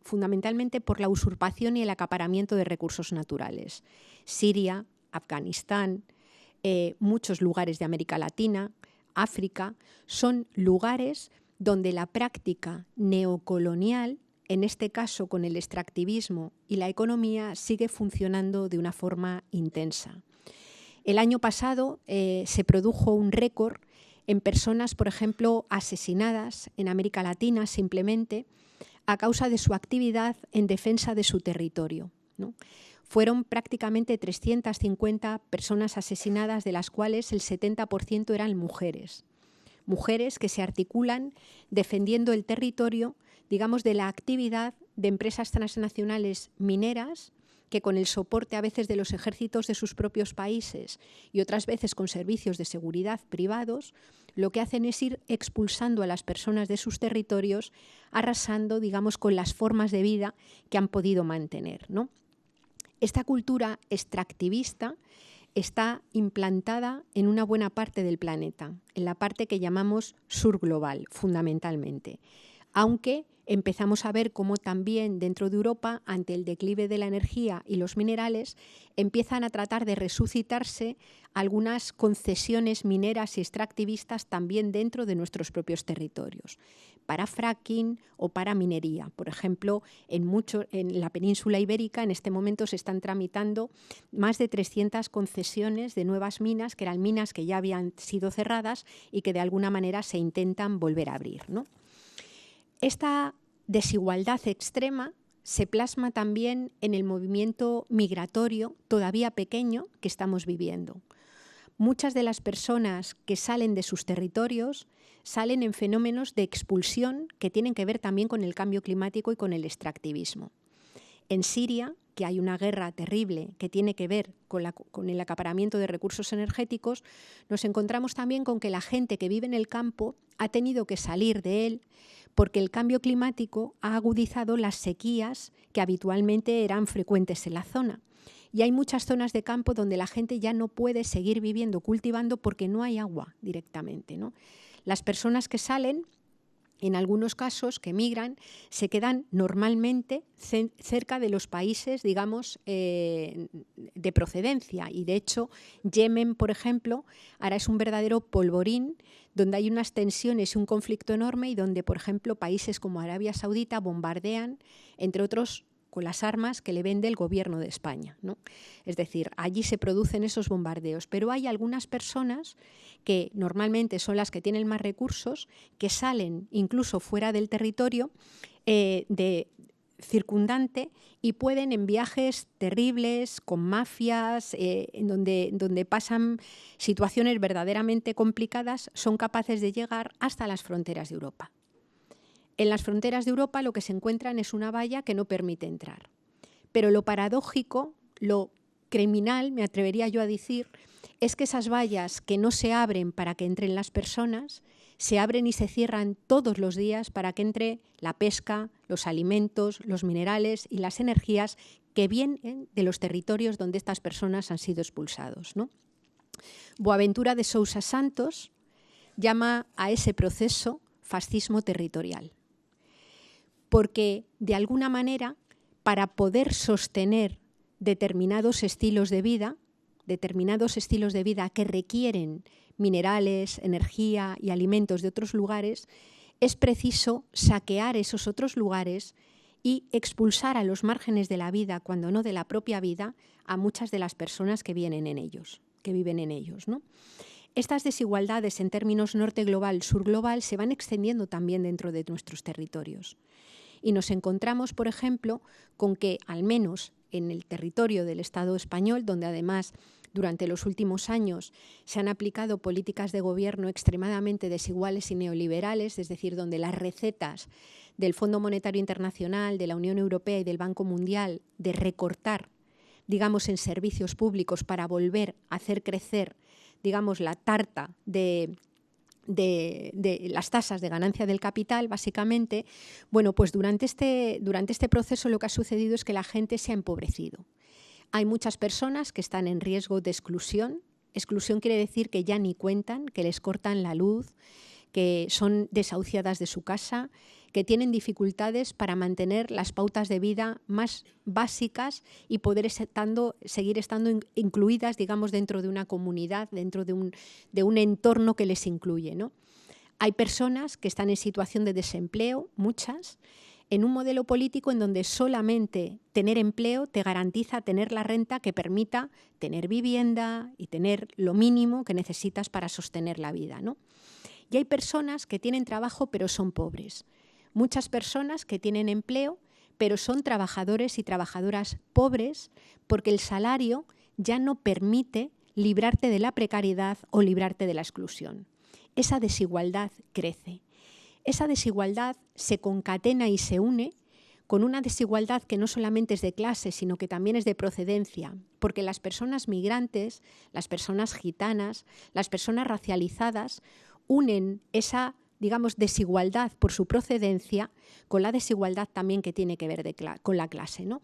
fundamentalmente por la usurpación y el acaparamiento de recursos naturales. Siria, Afganistán, muchos lugares de América Latina, África, son lugares donde la práctica neocolonial, en este caso con el extractivismo y la economía, sigue funcionando de una forma intensa. El año pasado se produjo un récord en personas, por ejemplo, asesinadas en América Latina simplemente a causa de su actividad en defensa de su territorio, ¿no? Fueron prácticamente 350 personas asesinadas, de las cuales el 70% eran mujeres. Mujeres que se articulan defendiendo el territorio, digamos, de la actividad de empresas transnacionales mineras que, con el soporte a veces de los ejércitos de sus propios países y otras veces con servicios de seguridad privados, lo que hacen es ir expulsando a las personas de sus territorios, arrasando, digamos, con las formas de vida que han podido mantener, ¿no? Esta cultura extractivista está implantada en una buena parte del planeta, en la parte que llamamos sur global, fundamentalmente. Aunque empezamos a ver cómo también dentro de Europa, ante el declive de la energía y los minerales, empiezan a tratar de resucitarse algunas concesiones mineras y extractivistas también dentro de nuestros propios territorios, para fracking o para minería. Por ejemplo, en la península ibérica en este momento se están tramitando más de 300 concesiones de nuevas minas, que eran minas que ya habían sido cerradas y que de alguna manera se intentan volver a abrir, ¿no? Esta desigualdad extrema se plasma también en el movimiento migratorio todavía pequeño que estamos viviendo. Muchas de las personas que salen de sus territorios salen en fenómenos de expulsión que tienen que ver también con el cambio climático y con el extractivismo. En Siria, que hay una guerra terrible que tiene que ver con el acaparamiento de recursos energéticos, nos encontramos también con que la gente que vive en el campo ha tenido que salir de él porque el cambio climático ha agudizado las sequías que habitualmente eran frecuentes en la zona. Y hay muchas zonas de campo donde la gente ya no puede seguir viviendo, cultivando, porque no hay agua directamente, ¿no? Las personas que salen, en algunos casos que migran, se quedan normalmente cerca de los países, digamos, de procedencia. Y de hecho, Yemen, por ejemplo, ahora es un verdadero polvorín donde hay unas tensiones y un conflicto enorme y donde, por ejemplo, países como Arabia Saudita bombardean, entre otros, con las armas que le vende el gobierno de España, ¿no? Es decir, allí se producen esos bombardeos, pero hay algunas personas que normalmente son las que tienen más recursos, que salen incluso fuera del territorio de circundante y pueden, en viajes terribles, con mafias, en donde pasan situaciones verdaderamente complicadas, son capaces de llegar hasta las fronteras de Europa. En las fronteras de Europa lo que se encuentran es una valla que no permite entrar. Pero lo paradójico, lo criminal, me atrevería yo a decir, es que esas vallas que no se abren para que entren las personas, se abren y se cierran todos los días para que entre la pesca, los alimentos, los minerales y las energías que vienen de los territorios donde estas personas han sido expulsados, ¿no? Boaventura de Sousa Santos llama a ese proceso fascismo territorial. Porque, de alguna manera, para poder sostener determinados estilos de vida que requieren minerales, energía y alimentos de otros lugares, es preciso saquear esos otros lugares y expulsar a los márgenes de la vida, cuando no de la propia vida, a muchas de las personas que viven en ellos, ¿no? Estas desigualdades en términos norte global, sur global, se van extendiendo también dentro de nuestros territorios. Y nos encontramos, por ejemplo, con que al menos en el territorio del Estado español, donde además durante los últimos años se han aplicado políticas de gobierno extremadamente desiguales y neoliberales, es decir, donde las recetas del Fondo Monetario Internacional, de la Unión Europea y del Banco Mundial de recortar, digamos, en servicios públicos para volver a hacer crecer, digamos, la tarta de las tasas de ganancia del capital, básicamente, bueno, pues durante este proceso lo que ha sucedido es que la gente se ha empobrecido. Hay muchas personas que están en riesgo de exclusión. Exclusión quiere decir que ya ni cuentan, que les cortan la luz, que son desahuciadas de su casa, que tienen dificultades para mantener las pautas de vida más básicas y poder seguir estando incluidas, digamos, dentro de una comunidad, dentro de un entorno que les incluye, ¿no? Hay personas que están en situación de desempleo, muchas, en un modelo político en donde solamente tener empleo te garantiza tener la renta que permita tener vivienda y tener lo mínimo que necesitas para sostener la vida, ¿no? Y hay personas que tienen trabajo pero son pobres. Muchas personas que tienen empleo pero son trabajadores y trabajadoras pobres porque el salario ya no permite librarte de la precariedad o librarte de la exclusión. Esa desigualdad crece. Esa desigualdad se concatena y se une con una desigualdad que no solamente es de clase, sino que también es de procedencia, porque las personas migrantes, las personas gitanas, las personas racializadas unen esa, digamos, desigualdad por su procedencia con la desigualdad también que tiene que ver con la clase, ¿no?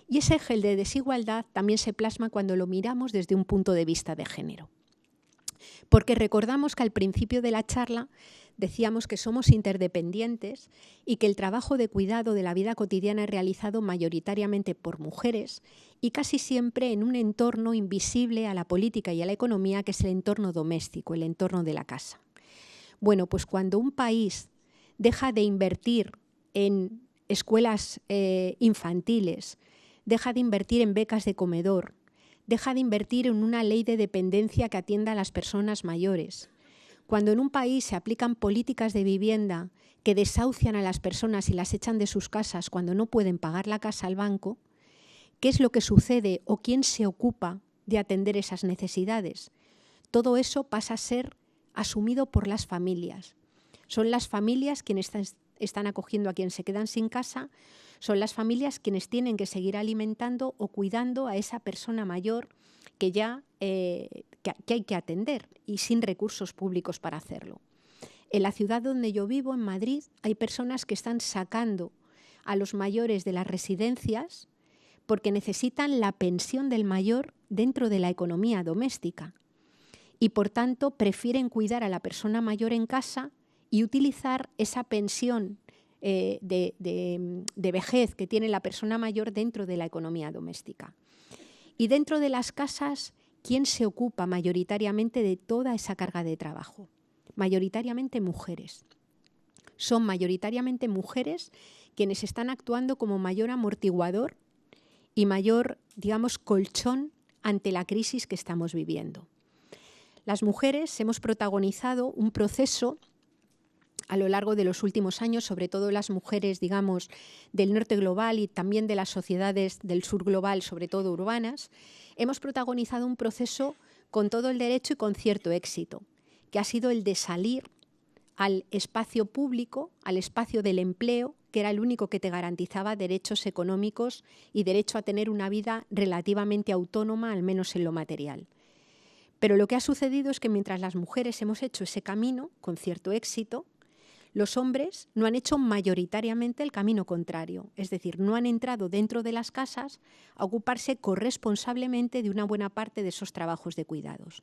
Y ese eje de desigualdad también se plasma cuando lo miramos desde un punto de vista de género. Porque recordamos que al principio de la charla decíamos que somos interdependientes y que el trabajo de cuidado de la vida cotidiana es realizado mayoritariamente por mujeres y casi siempre en un entorno invisible a la política y a la economía, que es el entorno doméstico, el entorno de la casa. Bueno, pues cuando un país deja de invertir en escuelas infantiles, deja de invertir en becas de comedor, deja de invertir en una ley de dependencia que atienda a las personas mayores, cuando en un país se aplican políticas de vivienda que desahucian a las personas y las echan de sus casas cuando no pueden pagar la casa al banco, ¿qué es lo que sucede o quién se ocupa de atender esas necesidades? Todo eso pasa a ser asumido por las familias. Son las familias quienes están acogiendo a quienes se quedan sin casa, son las familias quienes tienen que seguir alimentando o cuidando a esa persona mayor que ya que hay que atender y sin recursos públicos para hacerlo. En la ciudad donde yo vivo, en Madrid, hay personas que están sacando a los mayores de las residencias porque necesitan la pensión del mayor dentro de la economía doméstica y, por tanto, prefieren cuidar a la persona mayor en casa y utilizar esa pensión de vejez que tiene la persona mayor dentro de la economía doméstica. Y dentro de las casas, ¿quién se ocupa mayoritariamente de toda esa carga de trabajo? Mayoritariamente mujeres. Son mayoritariamente mujeres quienes están actuando como mayor amortiguador y mayor, digamos, colchón ante la crisis que estamos viviendo. Las mujeres hemos protagonizado un proceso a lo largo de los últimos años, sobre todo las mujeres, digamos, del norte global y también de las sociedades del sur global, sobre todo urbanas, hemos protagonizado un proceso con todo el derecho y con cierto éxito, que ha sido el de salir al espacio público, al espacio del empleo, que era el único que te garantizaba derechos económicos y derecho a tener una vida relativamente autónoma, al menos en lo material. Pero lo que ha sucedido es que mientras las mujeres hemos hecho ese camino con cierto éxito, los hombres no han hecho mayoritariamente el camino contrario, es decir, no han entrado dentro de las casas a ocuparse corresponsablemente de una buena parte de esos trabajos de cuidados.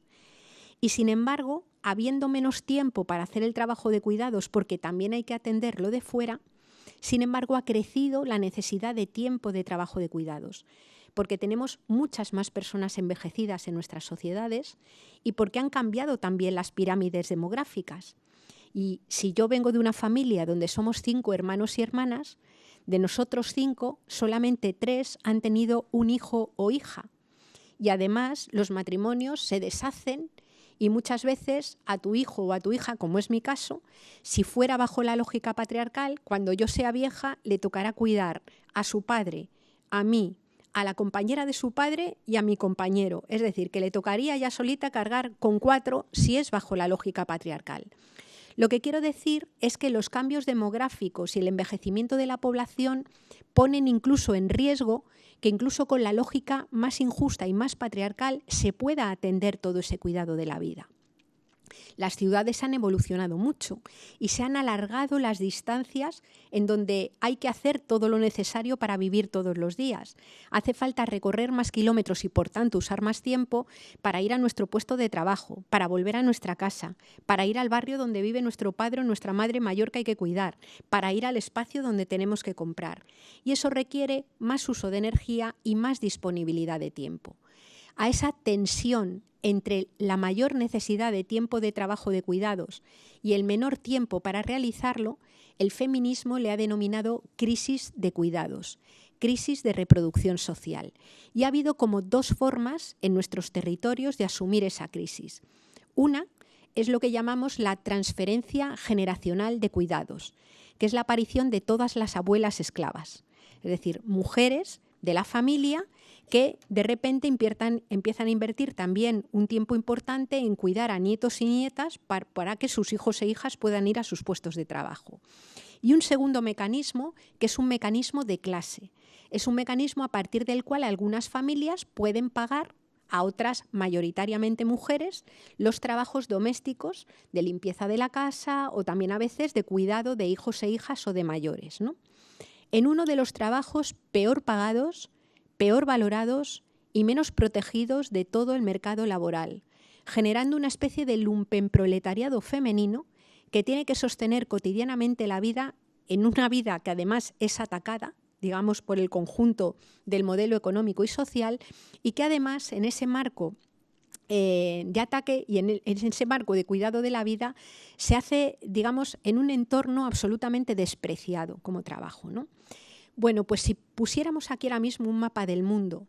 Y sin embargo, habiendo menos tiempo para hacer el trabajo de cuidados porque también hay que atender lo de fuera, sin embargo ha crecido la necesidad de tiempo de trabajo de cuidados, porque tenemos muchas más personas envejecidas en nuestras sociedades y porque han cambiado también las pirámides demográficas. Y si yo vengo de una familia donde somos 5 hermanos y hermanas, de nosotros 5, solamente 3 han tenido un hijo o hija. Y además los matrimonios se deshacen Y muchas veces a tu hijo o a tu hija, como es mi caso, si fuera bajo la lógica patriarcal, cuando yo sea vieja le tocará cuidar a su padre, a mí, a la compañera de su padre y a mi compañero. Es decir, que le tocaría ya solita cargar con 4 si es bajo la lógica patriarcal. Lo que quiero decir es que los cambios demográficos y el envejecimiento de la población ponen incluso en riesgo que incluso con la lógica más injusta y más patriarcal se pueda atender todo ese cuidado de la vida. Las ciudades han evolucionado mucho y se han alargado las distancias en donde hay que hacer todo lo necesario para vivir todos los días. Hace falta recorrer más kilómetros y, por tanto, usar más tiempo para ir a nuestro puesto de trabajo, para volver a nuestra casa, para ir al barrio donde vive nuestro padre o nuestra madre mayor que hay que cuidar, para ir al espacio donde tenemos que comprar. Y eso requiere más uso de energía y más disponibilidad de tiempo. A esa tensión entre la mayor necesidad de tiempo de trabajo de cuidados y el menor tiempo para realizarlo, el feminismo le ha denominado crisis de cuidados, crisis de reproducción social. Y ha habido como 2 formas en nuestros territorios de asumir esa crisis. Una es lo que llamamos la transferencia generacional de cuidados, que es la aparición de todas las abuelas esclavas, es decir, mujeres de la familia que de repente empiezan a invertir también un tiempo importante en cuidar a nietos y nietas para que sus hijos e hijas puedan ir a sus puestos de trabajo. Y un segundo mecanismo, que es un mecanismo de clase. Es un mecanismo a partir del cual algunas familias pueden pagar a otras, mayoritariamente mujeres, los trabajos domésticos de limpieza de la casa o también a veces de cuidado de hijos e hijas o de mayores, ¿no? En uno de los trabajos peor pagados, peor valorados y menos protegidos de todo el mercado laboral, generando una especie de lumpenproletariado femenino que tiene que sostener cotidianamente la vida en una vida que además es atacada, digamos, por el conjunto del modelo económico y social, y que además en ese marco de ataque y en ese marco de cuidado de la vida se hace, digamos, en un entorno absolutamente despreciado como trabajo, ¿no? Bueno, pues si pusiéramos aquí ahora mismo un mapa del mundo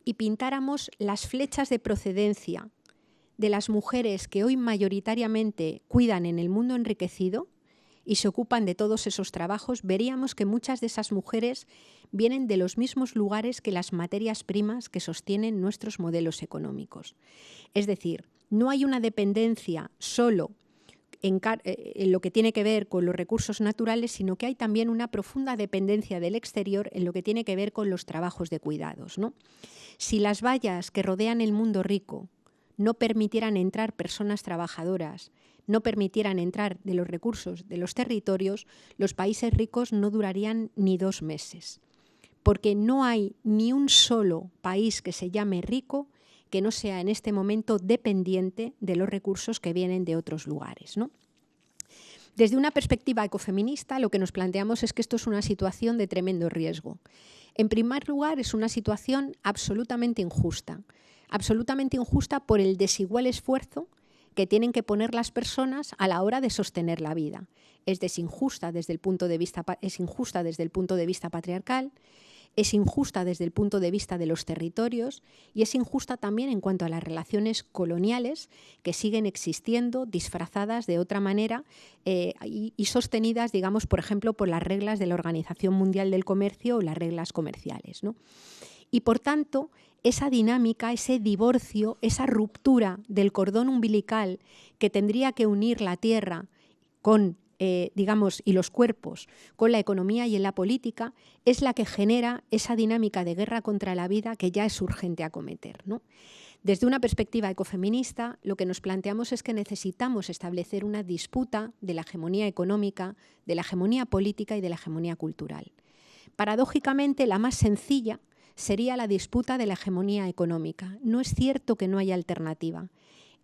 y pintáramos las flechas de procedencia de las mujeres que hoy mayoritariamente cuidan en el mundo enriquecido y se ocupan de todos esos trabajos, veríamos que muchas de esas mujeres vienen de los mismos lugares que las materias primas que sostienen nuestros modelos económicos. Es decir, no hay una dependencia solo en lo que tiene que ver con los recursos naturales, sino que hay también una profunda dependencia del exterior en lo que tiene que ver con los trabajos de cuidados, ¿no? Si las vallas que rodean el mundo rico no permitieran entrar personas trabajadoras, no permitieran entrar de los recursos de los territorios, los países ricos no durarían ni 2 meses. Porque no hay ni un solo país que se llame rico que no sea en este momento dependiente de los recursos que vienen de otros lugares, ¿no? Desde una perspectiva ecofeminista, lo que nos planteamos es que esto es una situación de tremendo riesgo. En primer lugar, es una situación absolutamente injusta por el desigual esfuerzo que tienen que poner las personas a la hora de sostener la vida. Es injusta desde el punto de vista patriarcal, es injusta desde el punto de vista de los territorios y es injusta también en cuanto a las relaciones coloniales que siguen existiendo disfrazadas de otra manera y sostenidas, digamos, por ejemplo, por las reglas de la Organización Mundial del Comercio o las reglas comerciales, ¿no? Y por tanto, esa dinámica, ese divorcio, esa ruptura del cordón umbilical que tendría que unir la tierra con digamos, y los cuerpos con la economía y en la política, es la que genera esa dinámica de guerra contra la vida que ya es urgente acometer, ¿no? Desde una perspectiva ecofeminista, lo que nos planteamos es que necesitamos establecer una disputa de la hegemonía económica, de la hegemonía política y de la hegemonía cultural. Paradójicamente, la más sencilla sería la disputa de la hegemonía económica. No es cierto que no haya alternativa.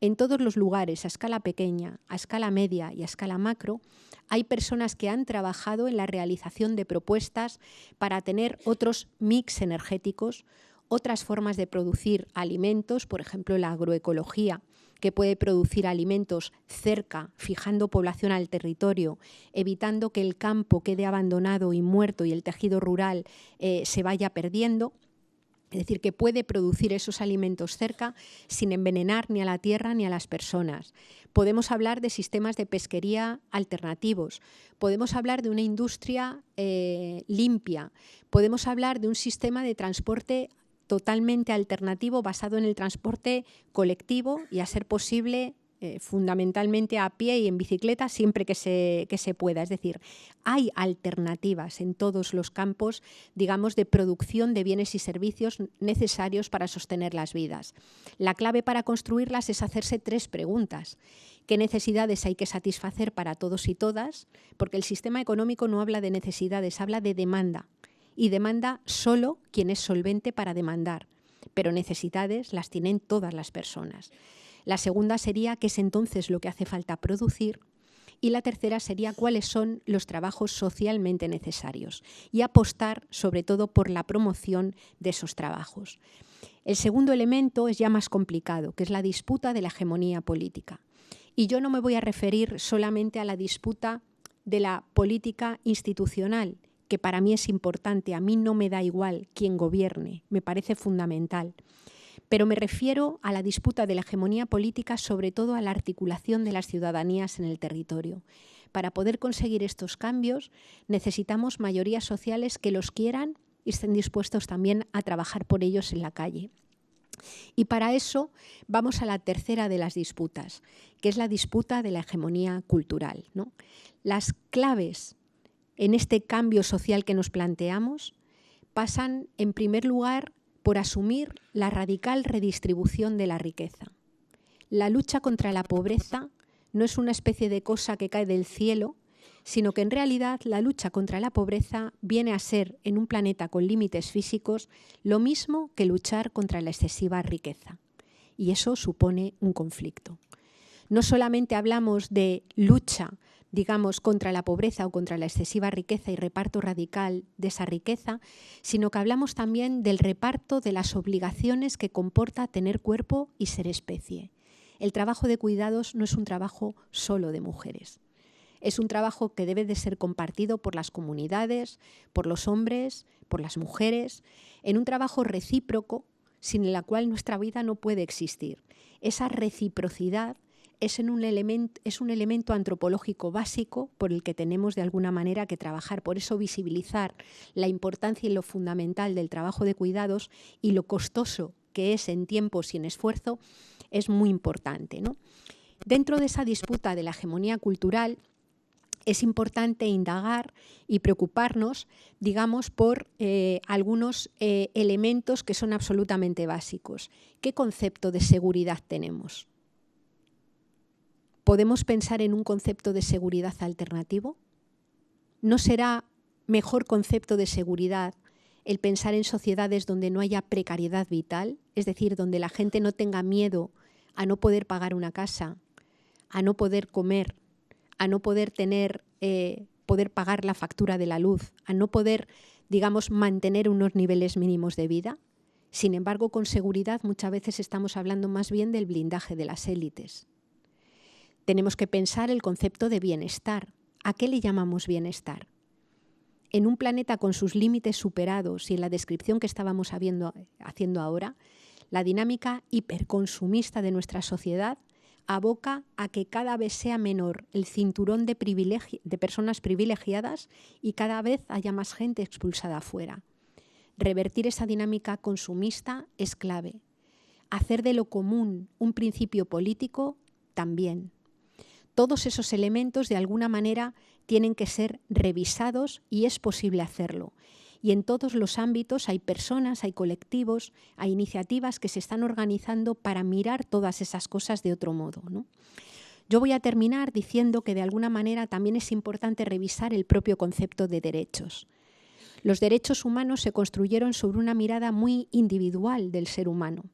En todos los lugares, a escala pequeña, a escala media y a escala macro, hay personas que han trabajado en la realización de propuestas para tener otros mix energéticos, otras formas de producir alimentos, por ejemplo, la agroecología, que puede producir alimentos cerca, fijando población al territorio, evitando que el campo quede abandonado y muerto y el tejido rural se vaya perdiendo. Es decir, que puede producir esos alimentos cerca sin envenenar ni a la tierra ni a las personas. Podemos hablar de sistemas de pesquería alternativos. Podemos hablar de una industria limpia. Podemos hablar de un sistema de transporte totalmente alternativo basado en el transporte colectivo y, a ser posible, fundamentalmente a pie y en bicicleta siempre que se pueda. Es decir, hay alternativas en todos los campos, digamos, de producción de bienes y servicios necesarios para sostener las vidas. La clave para construirlas es hacerse 3 preguntas. ¿Qué necesidades hay que satisfacer para todos y todas? Porque el sistema económico no habla de necesidades, habla de demanda. Y demanda solo quien es solvente para demandar. Pero necesidades las tienen todas las personas. La segunda sería qué es entonces lo que hace falta producir, y la tercera sería cuáles son los trabajos socialmente necesarios y apostar sobre todo por la promoción de esos trabajos. El segundo elemento es ya más complicado, que es la disputa de la hegemonía política. Y yo no me voy a referir solamente a la disputa de la política institucional, que para mí es importante, a mí no me da igual quién gobierne, me parece fundamental. Pero me refiero a la disputa de la hegemonía política, sobre todo a la articulación de las ciudadanías en el territorio. Para poder conseguir estos cambios necesitamos mayorías sociales que los quieran y estén dispuestos también a trabajar por ellos en la calle. Y para eso vamos a la tercera de las disputas, que es la disputa de la hegemonía cultural, ¿no? Las claves en este cambio social que nos planteamos pasan, en primer lugar, por asumir la radical redistribución de la riqueza. La lucha contra la pobreza no es una especie de cosa que cae del cielo, sino que en realidad la lucha contra la pobreza viene a ser, en un planeta con límites físicos, lo mismo que luchar contra la excesiva riqueza. Y eso supone un conflicto. No solamente hablamos de lucha, digamos, contra la pobreza o contra la excesiva riqueza y reparto radical de esa riqueza, sino que hablamos también del reparto de las obligaciones que comporta tener cuerpo y ser especie. El trabajo de cuidados no es un trabajo solo de mujeres. Es un trabajo que debe de ser compartido por las comunidades, por los hombres, por las mujeres, en un trabajo recíproco sin el cual nuestra vida no puede existir. Esa reciprocidad es un elemento antropológico básico por el que tenemos de alguna manera que trabajar. Por eso visibilizar la importancia y lo fundamental del trabajo de cuidados y lo costoso que es en tiempos y en esfuerzo es muy importante, ¿no? Dentro de esa disputa de la hegemonía cultural es importante indagar y preocuparnos, digamos, por algunos elementos que son absolutamente básicos. ¿Qué concepto de seguridad tenemos? ¿Podemos pensar en un concepto de seguridad alternativo? ¿No será mejor concepto de seguridad el pensar en sociedades donde no haya precariedad vital? Es decir, donde la gente no tenga miedo a no poder pagar una casa, a no poder comer, a no poder poder pagar la factura de la luz, a no poder, digamos, mantener unos niveles mínimos de vida. Sin embargo, con seguridad muchas veces estamos hablando más bien del blindaje de las élites. Tenemos que pensar el concepto de bienestar. ¿A qué le llamamos bienestar? En un planeta con sus límites superados y en la descripción que estábamos haciendo ahora, la dinámica hiperconsumista de nuestra sociedad aboca a que cada vez sea menor el cinturón de personas privilegiadas y cada vez haya más gente expulsada afuera. Revertir esa dinámica consumista es clave. Hacer de lo común un principio político también. Todos esos elementos de alguna manera tienen que ser revisados y es posible hacerlo. Y en todos los ámbitos hay personas, hay colectivos, hay iniciativas que se están organizando para mirar todas esas cosas de otro modo, ¿no? Yo voy a terminar diciendo que de alguna manera también es importante revisar el propio concepto de derechos. Los derechos humanos se construyeron sobre una mirada muy individual del ser humano,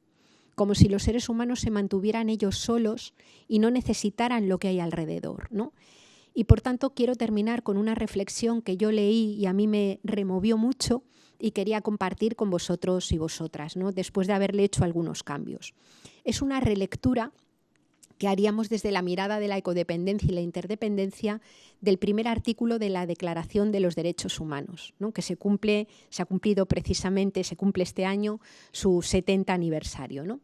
como si los seres humanos se mantuvieran ellos solos y no necesitaran lo que hay alrededor, ¿no? Y por tanto quiero terminar con una reflexión que yo leí y a mí me removió mucho y quería compartir con vosotros y vosotras, ¿no? Después de haberle hecho algunos cambios. Es una relectura que haríamos desde la mirada de la ecodependencia y la interdependencia del primer artículo de la Declaración de los Derechos Humanos, ¿no? Que se ha cumplido precisamente, se cumple este año su 70 aniversario, ¿no?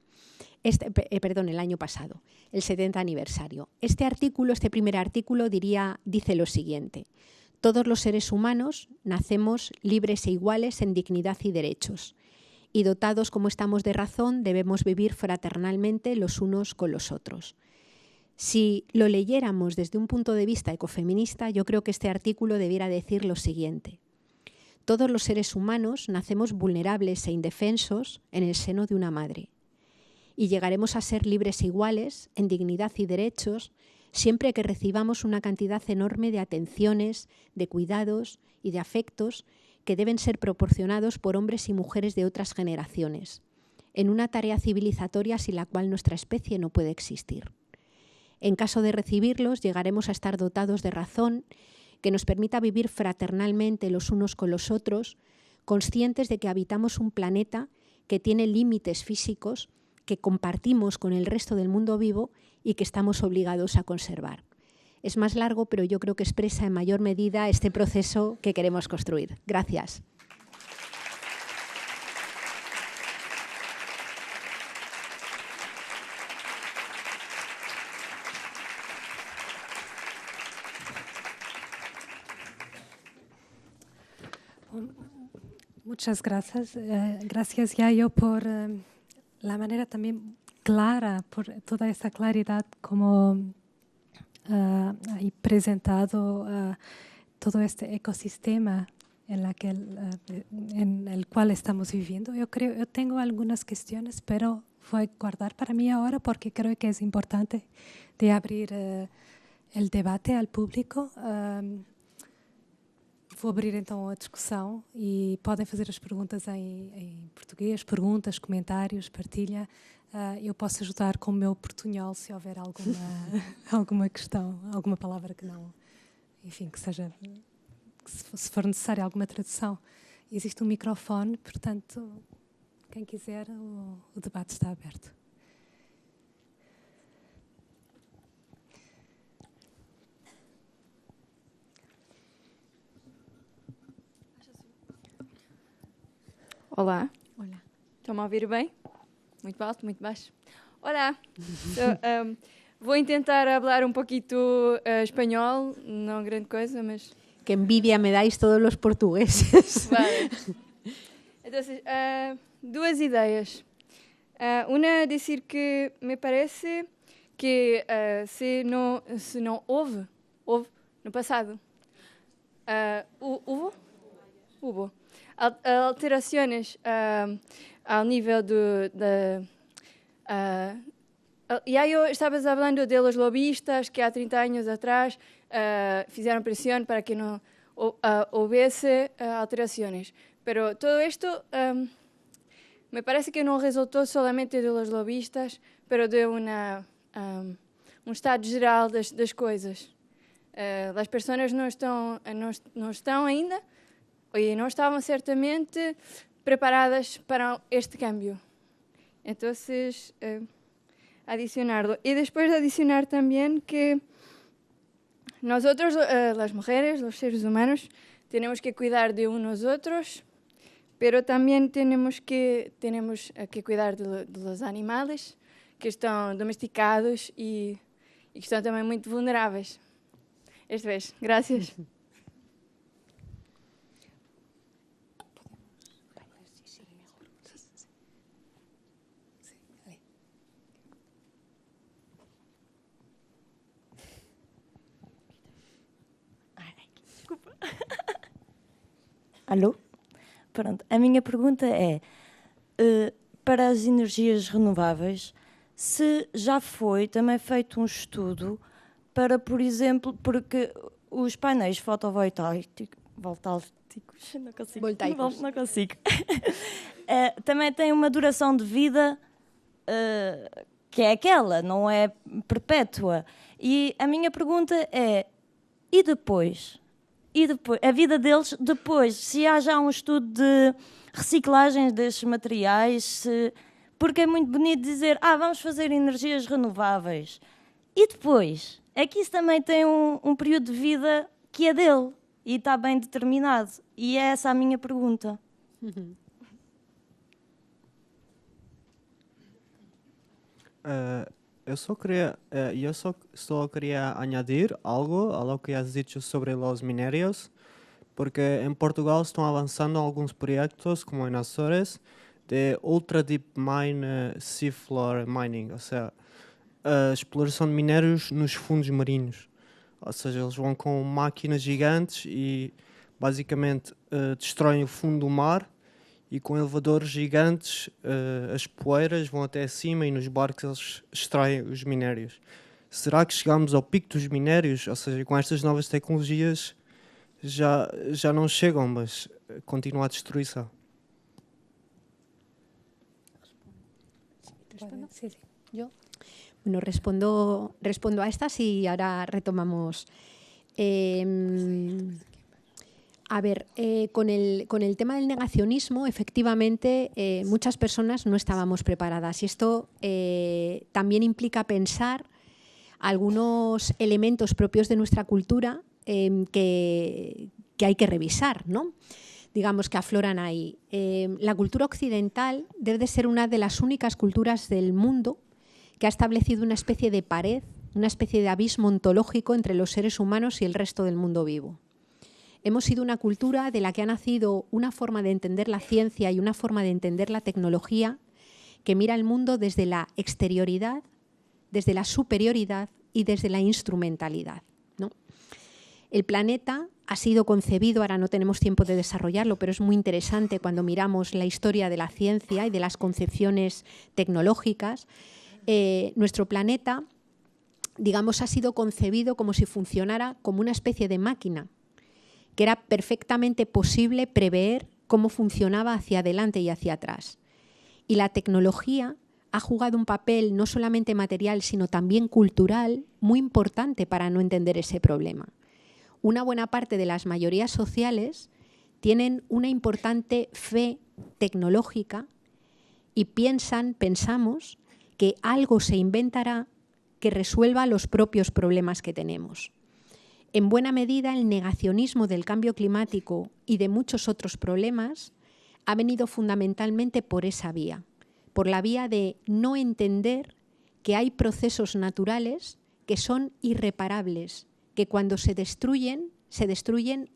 El año pasado, el 70 aniversario. Este primer artículo dice lo siguiente: todos los seres humanos nacemos libres e iguales en dignidad y derechos, y dotados como estamos de razón, debemos vivir fraternalmente los unos con los otros. Si lo leyéramos desde un punto de vista ecofeminista, yo creo que este artículo debiera decir lo siguiente: todos los seres humanos nacemos vulnerables e indefensos en el seno de una madre, y llegaremos a ser libres e iguales en dignidad y derechos siempre que recibamos una cantidad enorme de atenciones, de cuidados y de afectos que deben ser proporcionados por hombres y mujeres de otras generaciones, en una tarea civilizatoria sin la cual nuestra especie no puede existir. En caso de recibirlos, llegaremos a estar dotados de razón que nos permita vivir fraternalmente los unos con los otros, conscientes de que habitamos un planeta que tiene límites físicos que compartimos con el resto del mundo vivo y que estamos obligados a conservar. Es más largo, pero yo creo que expresa en mayor medida este proceso que queremos construir. Gracias. Muchas gracias. Gracias, Yayo, por la manera también clara, por toda esa claridad como hay presentado todo este ecosistema en el cual estamos viviendo. Yo tengo algunas cuestiones, pero voy a guardar para mí ahora porque creo que es importante de abrir el debate al público. Vou abrir então a discussão e podem fazer as perguntas em português, perguntas, comentários, partilha. Eu posso ajudar com o meu portunhol se houver alguma questão, alguma palavra que não, enfim, que seja, se for necessária alguma tradução. Existe um microfone, portanto, quem quiser, o debate está aberto. Olá. Olá. Estão-me a ouvir bem? Muito alto, muito baixo? Olá. Vou tentar falar poquito espanhol, não grande coisa, mas... Que envidia me dais todos los portugueses. Vale. Entonces, duas ideias. Uma, dizer que me parece que se não houve no passado, houve alterações ao nível ya yo estabas hablando de los lobistas que há 30 años atrás fizeram presión para que no hubiese alteraciones. Pero todo esto me parece que no resultó solamente de los lobistas, pero de estado geral das coisas. As pessoas não estão ainda, e não estavam certamente preparadas para este cambio. Então, adicionarlo. Y después adicionar también que nosotros, las mujeres, los seres humanos, tenemos que cuidar de unos otros, pero también tenemos que cuidar de los animales que están domesticados y que están también muy vulnerables. Esto es. Gracias. Alô? Pronto, a minha pergunta é, para as energias renováveis, se já foi também feito um estudo para, por exemplo, porque os painéis fotovoltaicos, não consigo, também têm uma duração de vida que é aquela, não é perpétua. E a minha pergunta é, e depois, a vida deles depois, se há já um estudo de reciclagem destes materiais, porque é muito bonito dizer, vamos fazer energias renováveis, E depois, é que isso também tem um período de vida que é dele e está bem determinado. E é essa a minha pergunta. Só queria añadir algo a lo que has dicho sobre los minerios, porque en Portugal están avanzando algunos proyectos, como en Azores, de ultra deep mine seafloor mining, ou seja, a exploração de minérios nos fundos marinhos. Ou seja, eles vão com máquinas gigantes e basicamente destroem o fundo do mar, e com elevadores gigantes as poeiras vão até acima e nos barcos eles extraem os minérios. Será que chegamos ao pico dos minérios? Ou seja, com estas novas tecnologias já não chegam, mas continua a destruição. Sí, sí. Yo. Bueno, respondo a estas y ahora retomamos. A ver, con el tema del negacionismo, efectivamente, muchas personas no estábamos preparadas y esto también implica pensar algunos elementos propios de nuestra cultura que hay que revisar, ¿no? Digamos que afloran ahí. La cultura occidental debe de ser una de las únicas culturas del mundo que ha establecido una especie de pared, una especie de abismo ontológico entre los seres humanos y el resto del mundo vivo. Hemos sido una cultura de la que ha nacido una forma de entender la ciencia y una forma de entender la tecnología que mira el mundo desde la exterioridad, desde la superioridad y desde la instrumentalidad, ¿no? El planeta ha sido concebido, ahora no tenemos tiempo de desarrollarlo, pero es muy interesante cuando miramos la historia de la ciencia y de las concepciones tecnológicas. Nuestro planeta, digamos, ha sido concebido como si funcionara como una especie de máquina, que era perfectamente posible prever cómo funcionaba hacia adelante y hacia atrás. Y la tecnología ha jugado un papel no solamente material, sino también cultural, muy importante para no entender ese problema. Una buena parte de las mayorías sociales tienen una importante fe tecnológica y pensamos que algo se inventará que resuelva los propios problemas que tenemos. En buena medida, el negacionismo del cambio climático y de muchos otros problemas ha venido fundamentalmente por esa vía, por la vía de no entender que hay procesos naturales que son irreparables, que cuando se destruyen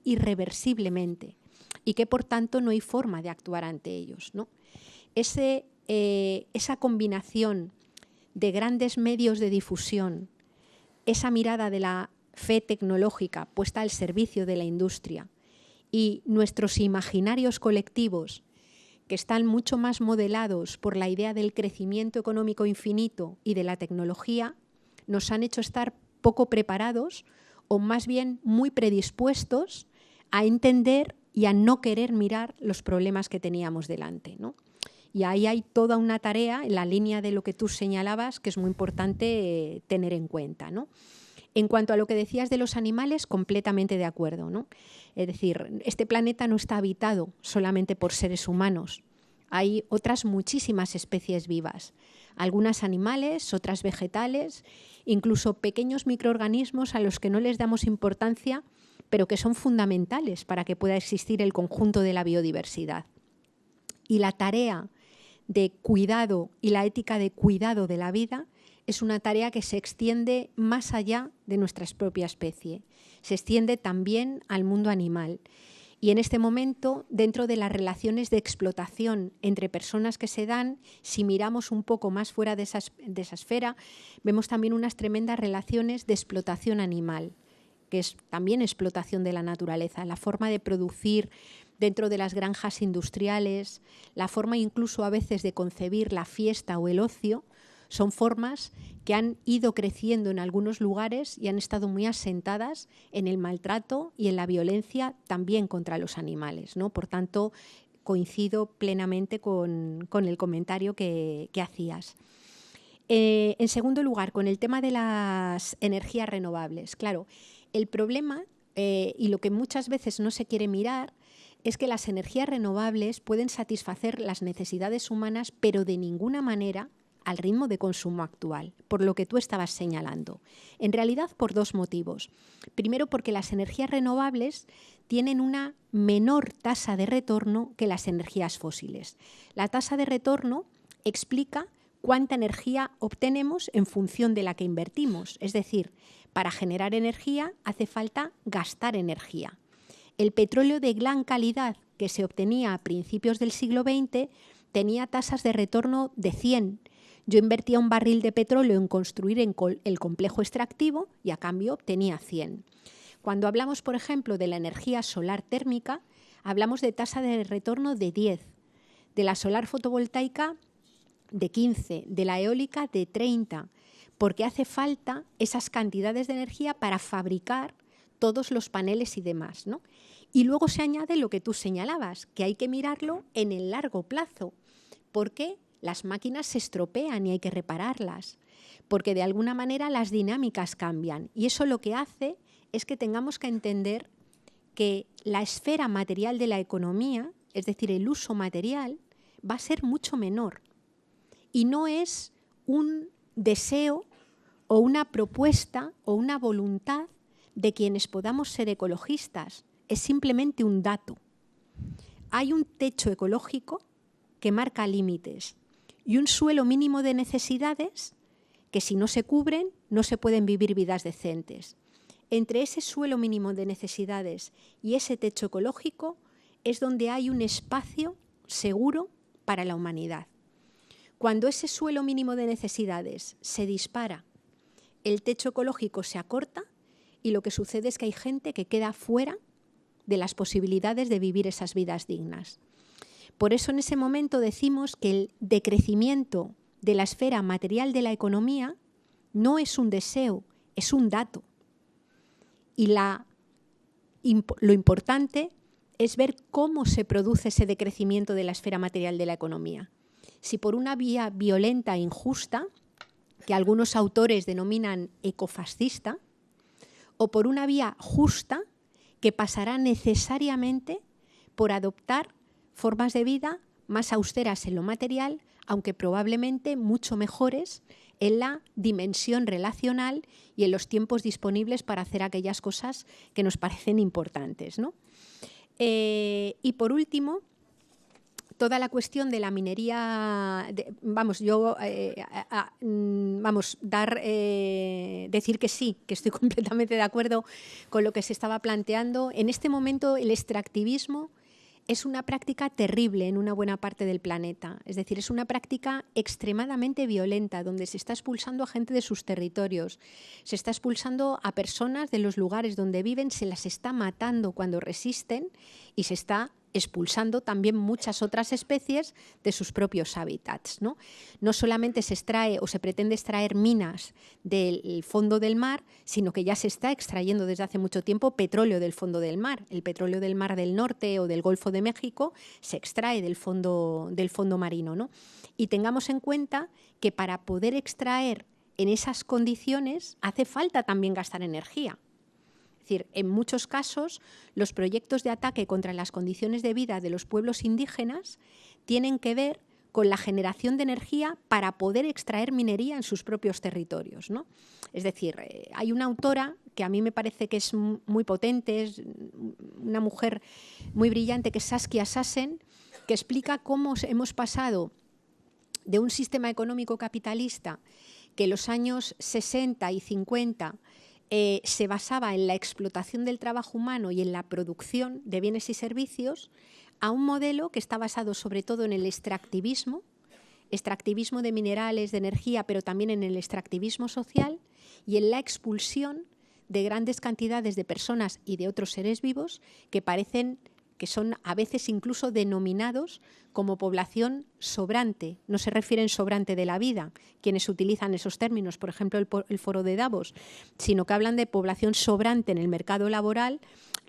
irreversiblemente y que por tanto no hay forma de actuar ante ellos, ¿no? Esa combinación de grandes medios de difusión, esa mirada de la fe tecnológica puesta al servicio de la industria y nuestros imaginarios colectivos que están mucho más modelados por la idea del crecimiento económico infinito y de la tecnología, nos han hecho estar poco preparados o más bien muy predispuestos a entender y a no querer mirar los problemas que teníamos delante, ¿no? Y ahí hay toda una tarea en la línea de lo que tú señalabas que es muy importante tener en cuenta, ¿no? En cuanto a lo que decías de los animales, completamente de acuerdo, ¿no? Es decir, este planeta no está habitado solamente por seres humanos. Hay otras muchísimas especies vivas, algunas animales, otras vegetales, incluso pequeños microorganismos a los que no les damos importancia, pero que son fundamentales para que pueda existir el conjunto de la biodiversidad. Y la tarea de cuidado y la ética de cuidado de la vida es una tarea que se extiende más allá de nuestra propia especie, se extiende también al mundo animal. Y en este momento, dentro de las relaciones de explotación entre personas que se dan, si miramos un poco más fuera de esa esfera, vemos también unas tremendas relaciones de explotación animal, que es también explotación de la naturaleza, la forma de producir dentro de las granjas industriales, la forma incluso a veces de concebir la fiesta o el ocio, son formas que han ido creciendo en algunos lugares y han estado muy asentadas en el maltrato y en la violencia también contra los animales, ¿no? Por tanto, coincido plenamente con el comentario que hacías. En segundo lugar, con el tema de las energías renovables. Claro, el problema y lo que muchas veces no se quiere mirar es que las energías renovables pueden satisfacer las necesidades humanas, pero de ninguna manera al ritmo de consumo actual, por lo que tú estabas señalando. En realidad, por dos motivos. Primero, porque las energías renovables tienen una menor tasa de retorno que las energías fósiles. La tasa de retorno explica cuánta energía obtenemos en función de la que invertimos. Es decir, para generar energía hace falta gastar energía. El petróleo de gran calidad que se obtenía a principios del siglo XX tenía tasas de retorno de 100. Yo invertía un barril de petróleo en construir el complejo extractivo y a cambio obtenía 100. Cuando hablamos, por ejemplo, de la energía solar térmica, hablamos de tasa de retorno de 10, de la solar fotovoltaica de 15, de la eólica de 30, porque hace falta esas cantidades de energía para fabricar todos los paneles y demás, ¿no? Y luego se añade lo que tú señalabas, que hay que mirarlo en el largo plazo, porque las máquinas se estropean y hay que repararlas, porque de alguna manera las dinámicas cambian. Y eso lo que hace es que tengamos que entender que la esfera material de la economía, es decir, el uso material, va a ser mucho menor. Y no es un deseo o una propuesta o una voluntad de quienes podamos ser ecologistas, es simplemente un dato. Hay un techo ecológico que marca límites y un suelo mínimo de necesidades que si no se cubren no se pueden vivir vidas decentes. Entre ese suelo mínimo de necesidades y ese techo ecológico es donde hay un espacio seguro para la humanidad. Cuando ese suelo mínimo de necesidades se dispara, el techo ecológico se acorta y lo que sucede es que hay gente que queda fuera de las posibilidades de vivir esas vidas dignas. Por eso en ese momento decimos que el decrecimiento de la esfera material de la economía no es un deseo, es un dato. Y lo importante es ver cómo se produce ese decrecimiento de la esfera material de la economía. Si por una vía violenta e injusta, que algunos autores denominan ecofascista, o por una vía justa, que pasará necesariamente por adoptar formas de vida más austeras en lo material, aunque probablemente mucho mejores en la dimensión relacional y en los tiempos disponibles para hacer aquellas cosas que nos parecen importantes, ¿no? Y por último, toda la cuestión de la minería, decir que sí, que estoy completamente de acuerdo con lo que se estaba planteando. En este momento el extractivismo es una práctica terrible en una buena parte del planeta. Es decir, es una práctica extremadamente violenta, donde se está expulsando a gente de sus territorios, se está expulsando a personas de los lugares donde viven, se las está matando cuando resisten y se está expulsando también muchas otras especies de sus propios hábitats, ¿no? No solamente se extrae o se pretende extraer minas del fondo del mar, sino que ya se está extrayendo desde hace mucho tiempo petróleo del fondo del mar. El petróleo del Mar del Norte o del Golfo de México se extrae del fondo marino, ¿no? Y tengamos en cuenta que para poder extraer en esas condiciones hace falta también gastar energía. Es decir, en muchos casos los proyectos de ataque contra las condiciones de vida de los pueblos indígenas tienen que ver con la generación de energía para poder extraer minería en sus propios territorios, ¿no? Es decir, hay una autora que a mí me parece que es muy potente, es una mujer muy brillante, que es Saskia Sassen, que explica cómo hemos pasado de un sistema económico capitalista que en los años 60 y 50 se basaba en la explotación del trabajo humano y en la producción de bienes y servicios, a un modelo que está basado sobre todo en el extractivismo de minerales, de energía, pero también en el extractivismo social y en la expulsión de grandes cantidades de personas y de otros seres vivos que son a veces incluso denominados como población sobrante. No se refieren sobrante de la vida, quienes utilizan esos términos, por ejemplo el Foro de Davos, sino que hablan de población sobrante en el mercado laboral,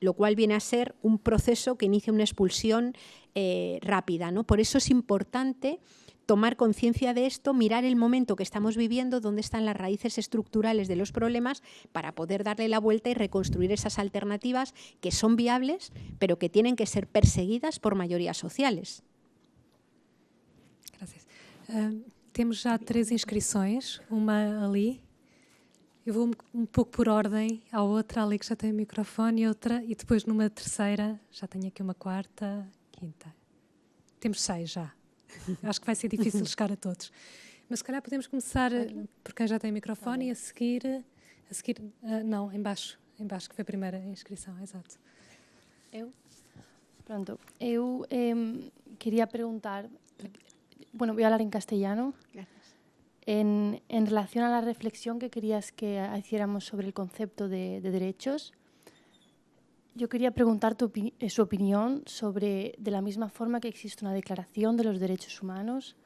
lo cual viene a ser un proceso que inicia una expulsión rápida, ¿no? Por eso es importante tomar conciencia de esto, mirar el momento que estamos viviendo, dónde están las raíces estructurales de los problemas para poder darle la vuelta y reconstruir esas alternativas que son viables, pero que tienen que ser perseguidas por mayorías sociales. Gracias. Temos já 3 inscrições, uma ali. Eu vou um pouco por ordem, à outra ali que já tem o microfone, e depois numa terceira, já tenho aqui uma quarta, quinta. Temos 6 já. Acho que vai ser difícil chegar a todos. Mas se calhar podemos começar por quem já tem o microfone e a seguir não, em baixo, que foi a primeira inscrição, exato. Pronto, eu quería preguntar, bueno, voy a hablar en castellano. Gracias. En relación a la reflexión que querías que hiciéramos sobre el concepto de derechos, yo quería preguntar su opinión sobre, de la misma forma que existe una declaración de los derechos humanos,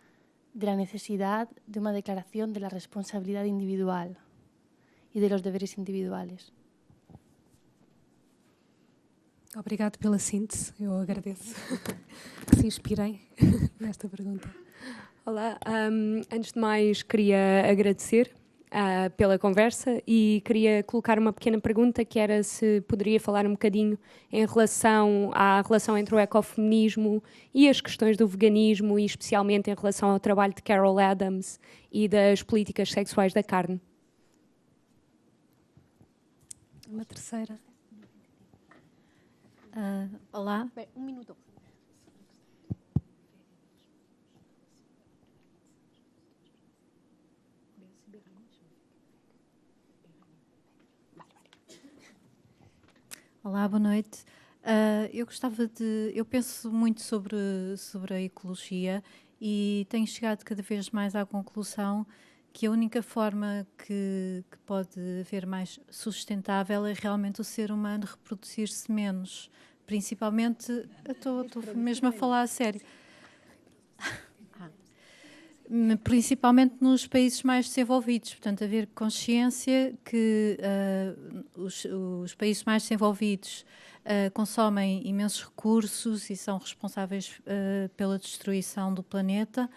de la necesidad de una declaración de la responsabilidad individual y de los deberes individuales. Obrigado pela síntese, eu agradeço que se inspirem nesta pergunta. Olá, antes de mais queria agradecer pela conversa e queria colocar uma pequena pergunta que era se poderia falar um bocadinho em relação à relação entre o ecofeminismo e as questões do veganismo e especialmente em relação ao trabalho de Carol Adams e das políticas sexuais da carne. Uma terceira. Olá. Um minuto. Olá, boa noite. Eu penso muito sobre a ecologia e tenho chegado cada vez mais à conclusão que a única forma que pode haver mais sustentável é realmente o ser humano reproduzir-se menos. Principalmente, estou mesmo a falar a sério. Principalmente nos países mais desenvolvidos, portanto, haver consciência que os países mais desenvolvidos consomem imensos recursos e são responsáveis pela destruição do planeta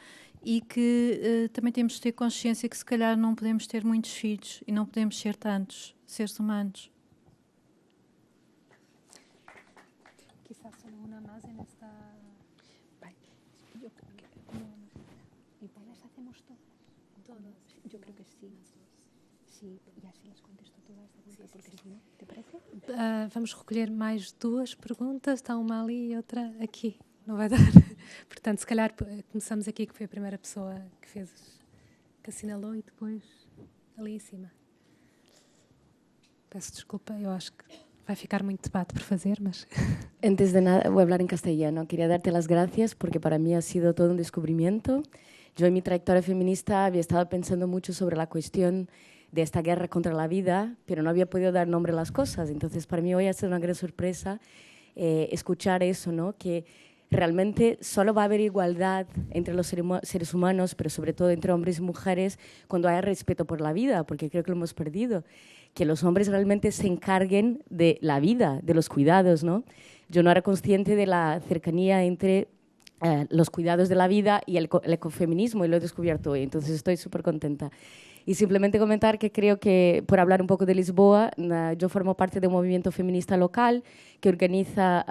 e que também temos de ter consciência que se calhar não podemos ter muitos filhos e não podemos ser tantos seres humanos. Quizás solo una más en esta... Igual las hacemos todas. Yo creo que sí. Sí, y así las contesto todas de vuelta, porque si no, ¿te parece? Vamos recolher mais 2 perguntas, está uma ali e outra aqui. Não vai dar. Portanto, se calhar começamos aqui, que foi a primeira pessoa que assinalou, e depois ali em cima. Peço desculpa, eu acho que vai ficar muito debate por fazer, mas... Antes de nada, voy a hablar en castellano. Quería darte las gracias porque para mí ha sido todo un descubrimiento. Yo en mi trayectoria feminista había estado pensando mucho sobre la cuestión de esta guerra contra la vida, pero no había podido dar nombre a las cosas. Entonces, para mí hoy ha sido una gran sorpresa escuchar eso, ¿no? Que realmente solo va a haber igualdad entre los seres humanos, pero sobre todo entre hombres y mujeres, cuando haya respeto por la vida, porque creo que lo hemos perdido. Que los hombres realmente se encarguen de la vida, de los cuidados, ¿no? Yo no era consciente de la cercanía entre los cuidados de la vida y el ecofeminismo, y lo he descubierto hoy, entonces estoy súper contenta. Y simplemente comentar que creo que, por hablar un poco de Lisboa, yo formo parte de un movimiento feminista local que organiza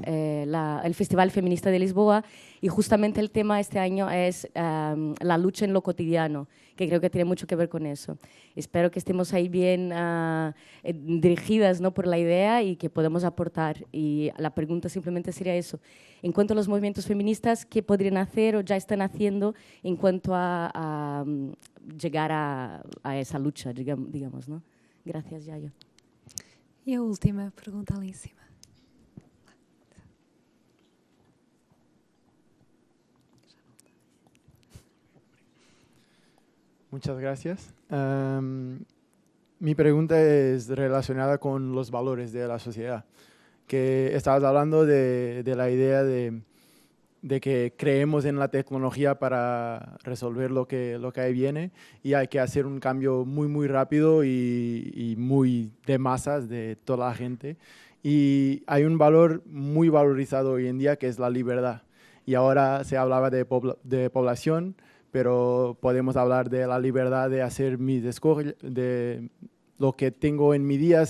el Festival Feminista de Lisboa, y justamente el tema este año es la lucha en lo cotidiano, que creo que tiene mucho que ver con eso. Espero que estemos ahí bien dirigidas, ¿no?, por la idea y que podamos aportar. Y la pregunta simplemente sería eso. En cuanto a los movimientos feministas, ¿qué podrían hacer o ya están haciendo en cuanto a llegar a esa lucha, digamos, ¿no? Gracias, Yayo. E a última pergunta ali em cima. Muchas gracias. Mi pregunta es relacionada con los valores de la sociedad. Que estabas hablando de la idea de que creemos en la tecnología para resolver lo que ahí viene, y hay que hacer un cambio muy, muy rápido y muy de masas de toda la gente. Y hay un valor muy valorizado hoy en día que es la libertad. Y ahora se hablaba de población, pero podemos hablar de la libertad de hacer mis escogidas, de lo que tengo en mi día,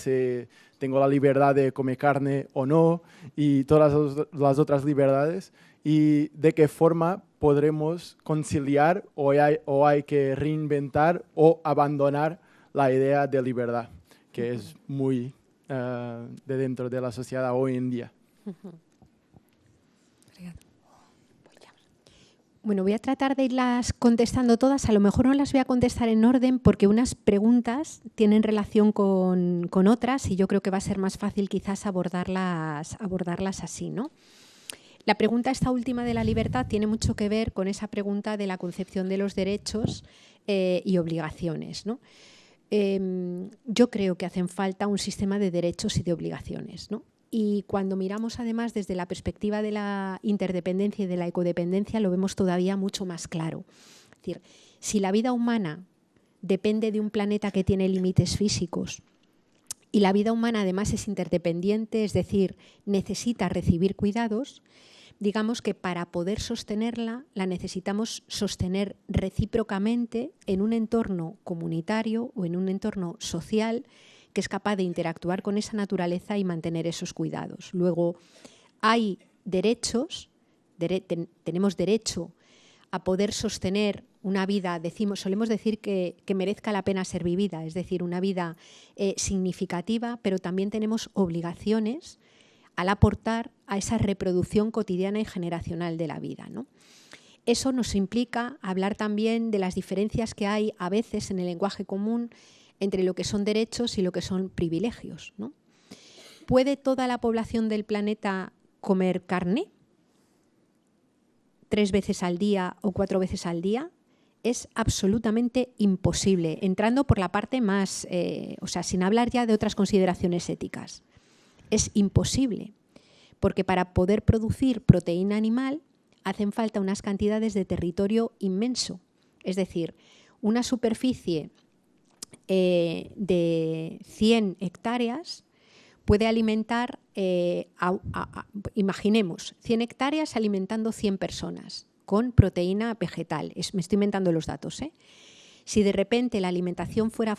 tengo la libertad de comer carne o no, y todas las otras libertades, y de qué forma podremos conciliar o hay que reinventar o abandonar la idea de libertad, que es muy de dentro de la sociedad hoy en día. Bueno, voy a tratar de irlas contestando todas. A lo mejor no las voy a contestar en orden porque unas preguntas tienen relación con otras y yo creo que va a ser más fácil quizás abordarlas así, ¿no? La pregunta esta última de la libertad tiene mucho que ver con esa pregunta de la concepción de los derechos y obligaciones, ¿no? Yo creo que hacen falta un sistema de derechos y de obligaciones, ¿no? Y cuando miramos además desde la perspectiva de la interdependencia y de la ecodependencia lo vemos todavía mucho más claro. Es decir, si la vida humana depende de un planeta que tiene límites físicos y la vida humana además es interdependiente, es decir, necesita recibir cuidados, digamos que para poder sostenerla la necesitamos sostener recíprocamente en un entorno comunitario o en un entorno social que es capaz de interactuar con esa naturaleza y mantener esos cuidados. Luego, hay derechos, tenemos derecho a poder sostener una vida, solemos decir que merezca la pena ser vivida, es decir, una vida significativa, pero también tenemos obligaciones al aportar a esa reproducción cotidiana y generacional de la vida, ¿no? Eso nos implica hablar también de las diferencias que hay a veces en el lenguaje común entre lo que son derechos y lo que son privilegios, ¿no? ¿Puede toda la población del planeta comer carne 3 veces al día o 4 veces al día? Es absolutamente imposible, entrando por la parte más, sin hablar ya de otras consideraciones éticas. Es imposible, porque para poder producir proteína animal hacen falta unas cantidades de territorio inmenso, es decir, una superficie de 100 hectáreas puede alimentar, imaginemos, 100 hectáreas alimentando 100 personas con proteína vegetal. Me estoy inventando los datos, ¿eh? Si de repente la alimentación fuera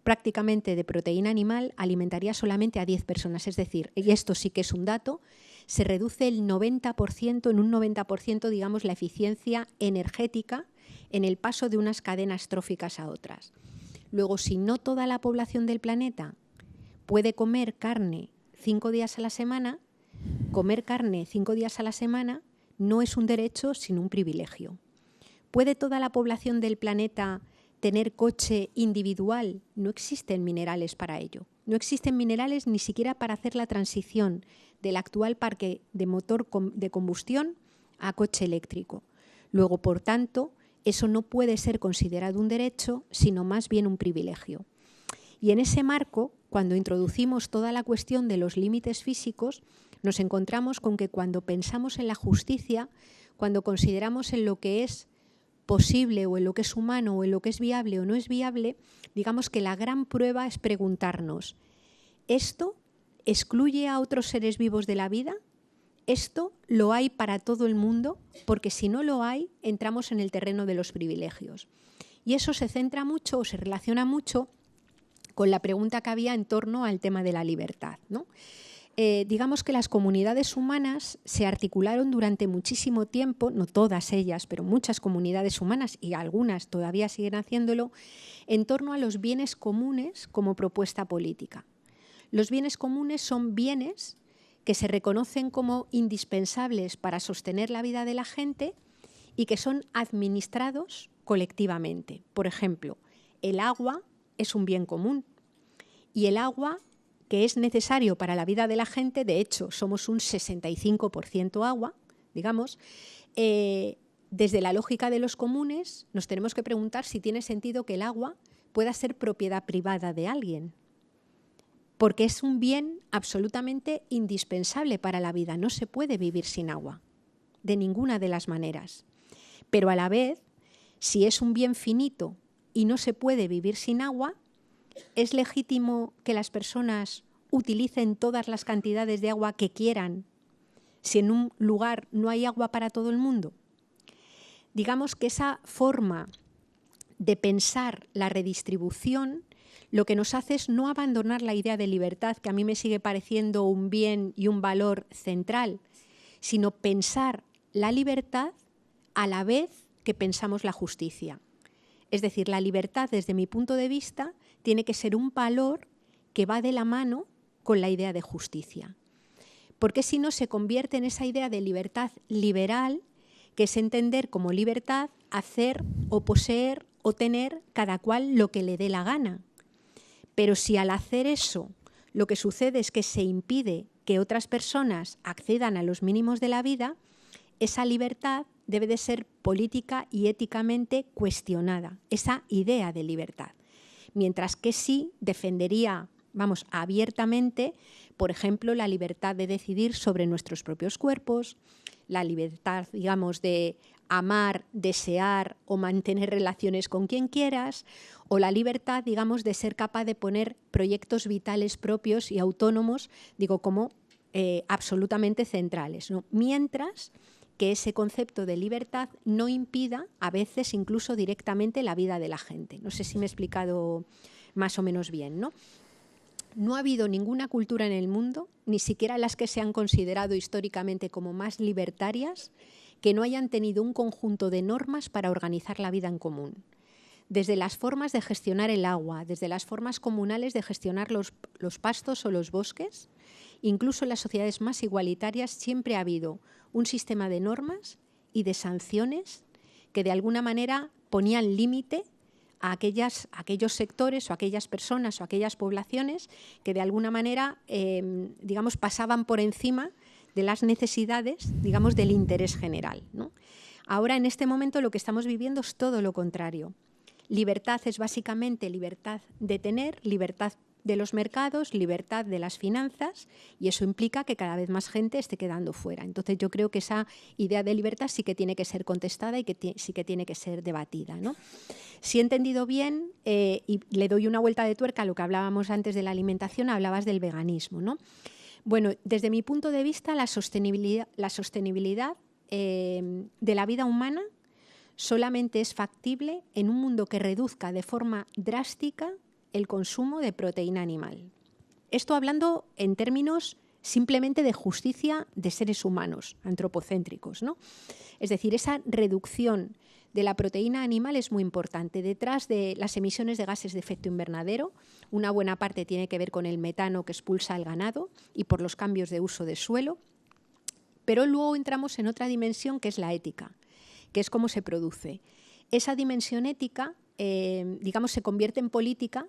prácticamente de proteína animal, alimentaría solamente a 10 personas. Es decir, y esto sí que es un dato, se reduce el 90%, en un 90%, digamos, la eficiencia energética en el paso de unas cadenas tróficas a otras. Luego, si no toda la población del planeta puede comer carne 5 días a la semana, comer carne 5 días a la semana no es un derecho, sino un privilegio. ¿Puede toda la población del planeta tener coche individual? No existen minerales para ello. No existen minerales ni siquiera para hacer la transición del actual parque de motor de combustión a coche eléctrico. Luego, por tanto, eso no puede ser considerado un derecho, sino más bien un privilegio. Y en ese marco, cuando introducimos toda la cuestión de los límites físicos, nos encontramos con que cuando pensamos en la justicia, cuando consideramos en lo que es posible o en lo que es humano o en lo que es viable o no es viable, digamos que la gran prueba es preguntarnos, ¿esto excluye a otros seres vivos de la vida? ¿Esto lo hay para todo el mundo? Porque si no lo hay, entramos en el terreno de los privilegios. Y eso se centra mucho o se relaciona mucho con la pregunta que había en torno al tema de la libertad, ¿no? Digamos que las comunidades humanas se articularon durante muchísimo tiempo, no todas ellas, pero muchas comunidades humanas y algunas todavía siguen haciéndolo, en torno a los bienes comunes como propuesta política. Los bienes comunes son bienes que se reconocen como indispensables para sostener la vida de la gente y que son administrados colectivamente. Por ejemplo, el agua es un bien común y el agua que es necesario para la vida de la gente, de hecho somos un 65% agua, digamos, desde la lógica de los comunes nos tenemos que preguntar si tiene sentido que el agua pueda ser propiedad privada de alguien, porque es un bien absolutamente indispensable para la vida, no se puede vivir sin agua, de ninguna de las maneras. Pero a la vez, si es un bien finito y no se puede vivir sin agua, ¿es legítimo que las personas utilicen todas las cantidades de agua que quieran si en un lugar no hay agua para todo el mundo? Digamos que esa forma de pensar la redistribución lo que nos hace es no abandonar la idea de libertad, que a mí me sigue pareciendo un bien y un valor central, sino pensar la libertad a la vez que pensamos la justicia. Es decir, la libertad, desde mi punto de vista, tiene que ser un valor que va de la mano con la idea de justicia. Porque si no, se convierte en esa idea de libertad liberal, que es entender como libertad hacer o poseer o tener cada cual lo que le dé la gana. Pero si al hacer eso lo que sucede es que se impide que otras personas accedan a los mínimos de la vida, esa libertad debe de ser política y éticamente cuestionada, esa idea de libertad. Mientras que sí defendería, abiertamente, por ejemplo, la libertad de decidir sobre nuestros propios cuerpos, la libertad, de amar, desear o mantener relaciones con quien quieras, o la libertad, de ser capaz de poner proyectos vitales propios y autónomos, como absolutamente centrales, ¿no? Mientras que ese concepto de libertad no impida, a veces incluso directamente, la vida de la gente. No sé si me he explicado más o menos bien, ¿no? No ha habido ninguna cultura en el mundo, ni siquiera las que se han considerado históricamente como más libertarias, que no hayan tenido un conjunto de normas para organizar la vida en común. Desde las formas de gestionar el agua, desde las formas comunales de gestionar los pastos o los bosques, incluso en las sociedades más igualitarias siempre ha habido un sistema de normas y de sanciones que de alguna manera ponían límite a aquellos sectores o aquellas personas o aquellas poblaciones que de alguna manera, pasaban por encima de las necesidades, del interés general, ¿no? Ahora, en este momento, lo que estamos viviendo es todo lo contrario. Libertad es básicamente libertad de tener, libertad de los mercados, libertad de las finanzas, y eso implica que cada vez más gente esté quedando fuera. Entonces yo creo que esa idea de libertad sí que tiene que ser contestada y que sí que tiene que ser debatida, ¿no? Si he entendido bien, y le doy una vuelta de tuerca a lo que hablábamos antes de la alimentación, hablabas del veganismo, ¿no? Bueno, desde mi punto de vista, la sostenibilidad de la vida humana solamente es factible en un mundo que reduzca de forma drástica el consumo de proteína animal. Esto hablando en términos simplemente de justicia de seres humanos, antropocéntricos, ¿no? Es decir, esa reducción de la proteína animal es muy importante. Detrás de las emisiones de gases de efecto invernadero, una buena parte tiene que ver con el metano que expulsa el ganado y por los cambios de uso de suelo, pero luego entramos en otra dimensión que es la ética, que es cómo se produce. Esa dimensión ética, se convierte en política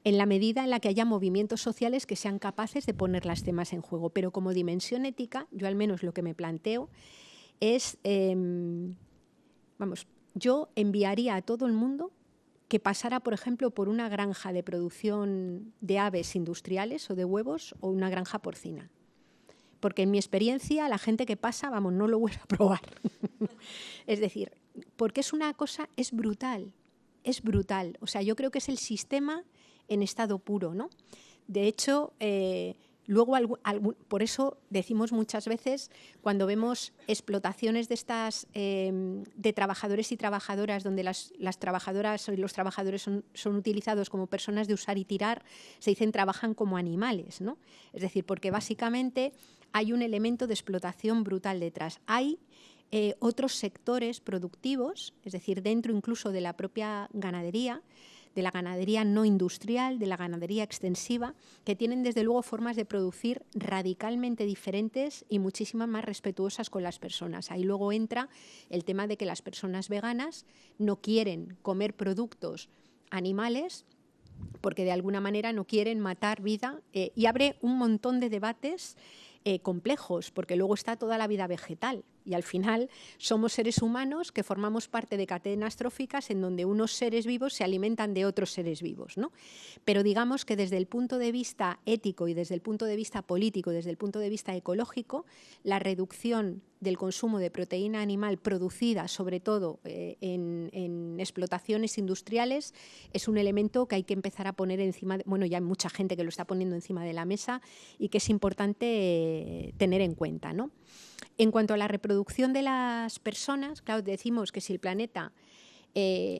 en la medida en la que haya movimientos sociales que sean capaces de poner los temas en juego. Pero como dimensión ética, yo al menos lo que me planteo es, yo enviaría a todo el mundo que pasara, por ejemplo, por una granja de producción de aves industriales o de huevos o una granja porcina. Porque en mi experiencia la gente que pasa, no lo vuelve a probar. Es decir, porque es una cosa, es brutal. O sea, yo creo que es el sistema en estado puro, ¿no? De hecho, luego, por eso decimos muchas veces, cuando vemos explotaciones de estas, de trabajadores y trabajadoras, donde las trabajadoras y los trabajadores son utilizados como personas de usar y tirar, se dicen trabajan como animales, ¿no? Es decir, porque básicamente hay un elemento de explotación brutal detrás. Hay otros sectores productivos, es decir, dentro incluso de la propia ganadería, de la ganadería no industrial, de la ganadería extensiva, que tienen desde luego formas de producir radicalmente diferentes y muchísimas más respetuosas con las personas. Ahí luego entra el tema de que las personas veganas no quieren comer productos animales porque de alguna manera no quieren matar vida, y abre un montón de debates complejos, porque luego está toda la vida vegetal y al final somos seres humanos que formamos parte de cadenas tróficas en donde unos seres vivos se alimentan de otros seres vivos, ¿no? Pero digamos que desde el punto de vista ético y desde el punto de vista político, desde el punto de vista ecológico, la reducción del consumo de proteína animal producida sobre todo en explotaciones industriales es un elemento que hay que empezar a poner encima, ya hay mucha gente que lo está poniendo encima de la mesa y que es importante tener en cuenta, ¿no? En cuanto a la reproducción de las personas, claro, decimos que si el planeta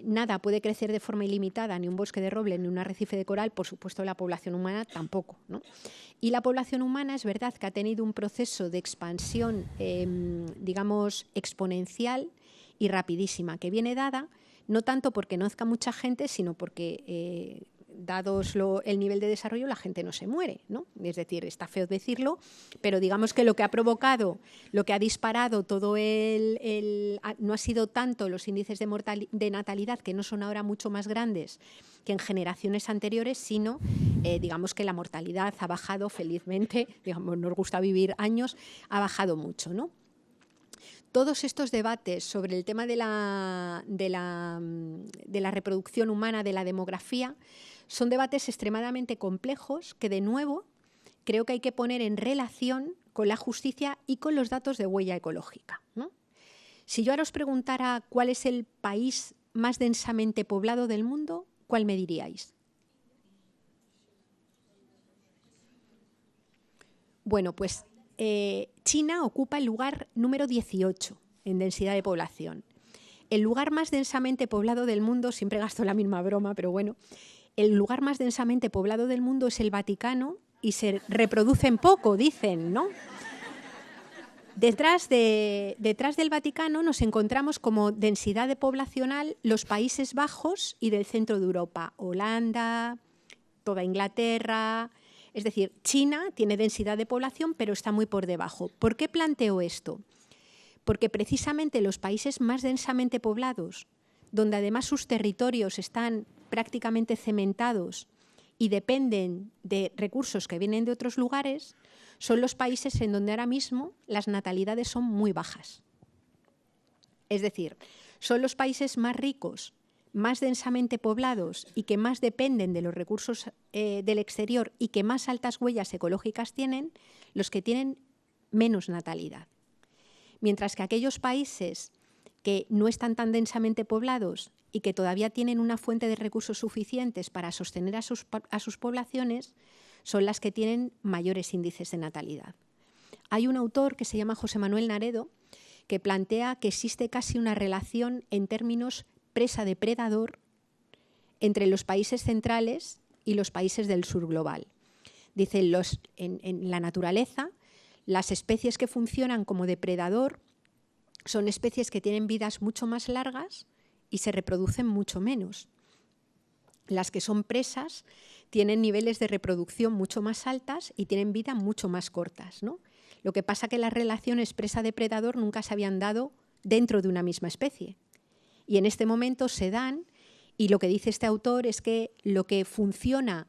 nada puede crecer de forma ilimitada, ni un bosque de roble, ni un arrecife de coral, por supuesto la población humana tampoco, ¿no? Y la población humana es verdad que ha tenido un proceso de expansión, exponencial, y rapidísima, que viene dada no tanto porque nazca mucha gente, sino porque dados el nivel de desarrollo, la gente no se muere, ¿no? Es decir, está feo decirlo, pero digamos que lo que ha provocado, lo que ha disparado todo no ha sido tanto los índices de natalidad, que no son ahora mucho más grandes que en generaciones anteriores, sino digamos que la mortalidad ha bajado felizmente, digamos, nos gusta vivir años, ha bajado mucho, ¿no? Todos estos debates sobre el tema de la reproducción humana, de la demografía, son debates extremadamente complejos que, de nuevo, creo que hay que poner en relación con la justicia y con los datos de huella ecológica, ¿no? Si yo ahora os preguntara cuál es el país más densamente poblado del mundo, ¿cuál me diríais? Bueno, pues China ocupa el lugar número 18 en densidad de población. El lugar más densamente poblado del mundo, siempre gasto la misma broma, pero bueno, el lugar más densamente poblado del mundo es el Vaticano y se reproducen poco, dicen, ¿no? Detrás del Vaticano nos encontramos como densidad poblacional los Países Bajos y del centro de Europa, Holanda, toda Inglaterra. Es decir, China tiene densidad de población, pero está muy por debajo. ¿Por qué planteo esto? Porque precisamente los países más densamente poblados, donde además sus territorios están prácticamente cementados y dependen de recursos que vienen de otros lugares, son los países en donde ahora mismo las natalidades son muy bajas. Es decir, son los países más ricos, más densamente poblados y que más dependen de los recursos del exterior y que más altas huellas ecológicas tienen, los que tienen menos natalidad. Mientras que aquellos países que no están tan densamente poblados y que todavía tienen una fuente de recursos suficientes para sostener a sus poblaciones, son las que tienen mayores índices de natalidad. Hay un autor que se llama José Manuel Naredo que plantea que existe casi una relación en términos presa-depredador entre los países centrales y los países del sur global. Dice, en la naturaleza, las especies que funcionan como depredador son especies que tienen vidas mucho más largas y se reproducen mucho menos. Las que son presas tienen niveles de reproducción mucho más altas y tienen vidas mucho más cortas, ¿no? Lo que pasa es que las relaciones presa-depredador nunca se habían dado dentro de una misma especie. Y en este momento se dan, y lo que dice este autor es que lo que funciona,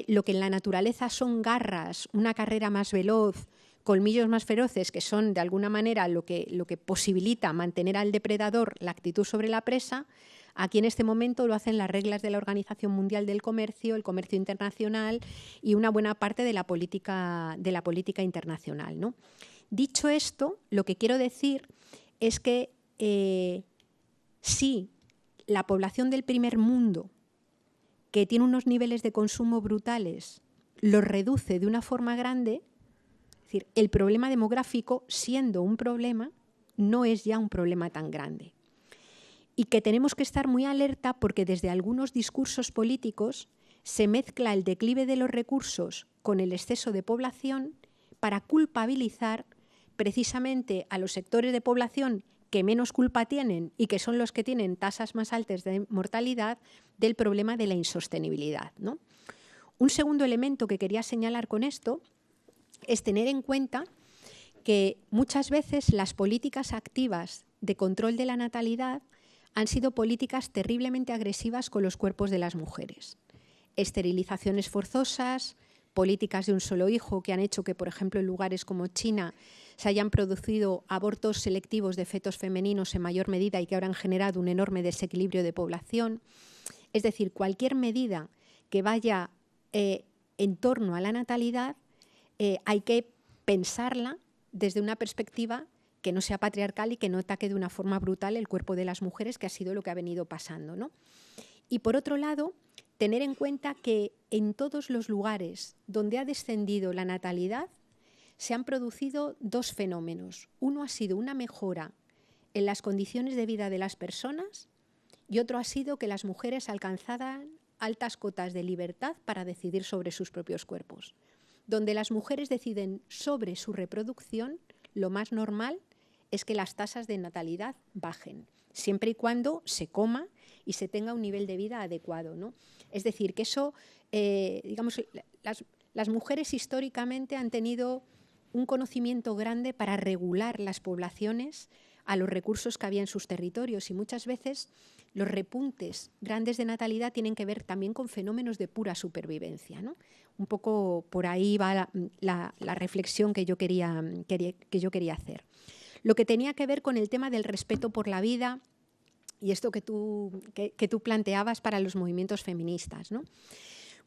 lo que en la naturaleza son garras, una carrera más veloz, colmillos más feroces, que son de alguna manera lo que posibilita mantener al depredador la actitud sobre la presa, aquí en este momento lo hacen las reglas de la Organización Mundial del Comercio, el comercio internacional y una buena parte de la política internacional, ¿no? Dicho esto, lo que quiero decir es que si la población del primer mundo, que tiene unos niveles de consumo brutales, los reduce de una forma grande, es decir, el problema demográfico, siendo un problema, no es ya un problema tan grande. Y que tenemos que estar muy alerta porque desde algunos discursos políticos se mezcla el declive de los recursos con el exceso de población para culpabilizar precisamente a los sectores de población que menos culpa tienen y que son los que tienen tasas más altas de mortalidad del problema de la insostenibilidad, ¿no? Un segundo elemento que quería señalar con esto es tener en cuenta que muchas veces las políticas activas de control de la natalidad han sido políticas terriblemente agresivas con los cuerpos de las mujeres. Esterilizaciones forzosas, políticas de un solo hijo que han hecho que, por ejemplo, en lugares como China se hayan producido abortos selectivos de fetos femeninos en mayor medida y que ahora han generado un enorme desequilibrio de población. Es decir, cualquier medida que vaya en torno a la natalidad hay que pensarla desde una perspectiva que no sea patriarcal y que no ataque de una forma brutal el cuerpo de las mujeres, que ha sido lo que ha venido pasando, ¿no? Y por otro lado, tener en cuenta que en todos los lugares donde ha descendido la natalidad se han producido dos fenómenos. Uno ha sido una mejora en las condiciones de vida de las personas y otro ha sido que las mujeres alcanzaran altas cotas de libertad para decidir sobre sus propios cuerpos. Donde las mujeres deciden sobre su reproducción, lo más normal es que las tasas de natalidad bajen, siempre y cuando se coma y se tenga un nivel de vida adecuado, ¿no? Es decir, que eso, digamos, las mujeres históricamente han tenido un conocimiento grande para regular las poblaciones a los recursos que había en sus territorios, y muchas veces los repuntes grandes de natalidad tienen que ver también con fenómenos de pura supervivencia, ¿no? Un poco por ahí va la reflexión que yo quería hacer. Lo que tenía que ver con el tema del respeto por la vida y esto que tú planteabas para los movimientos feministas, ¿no?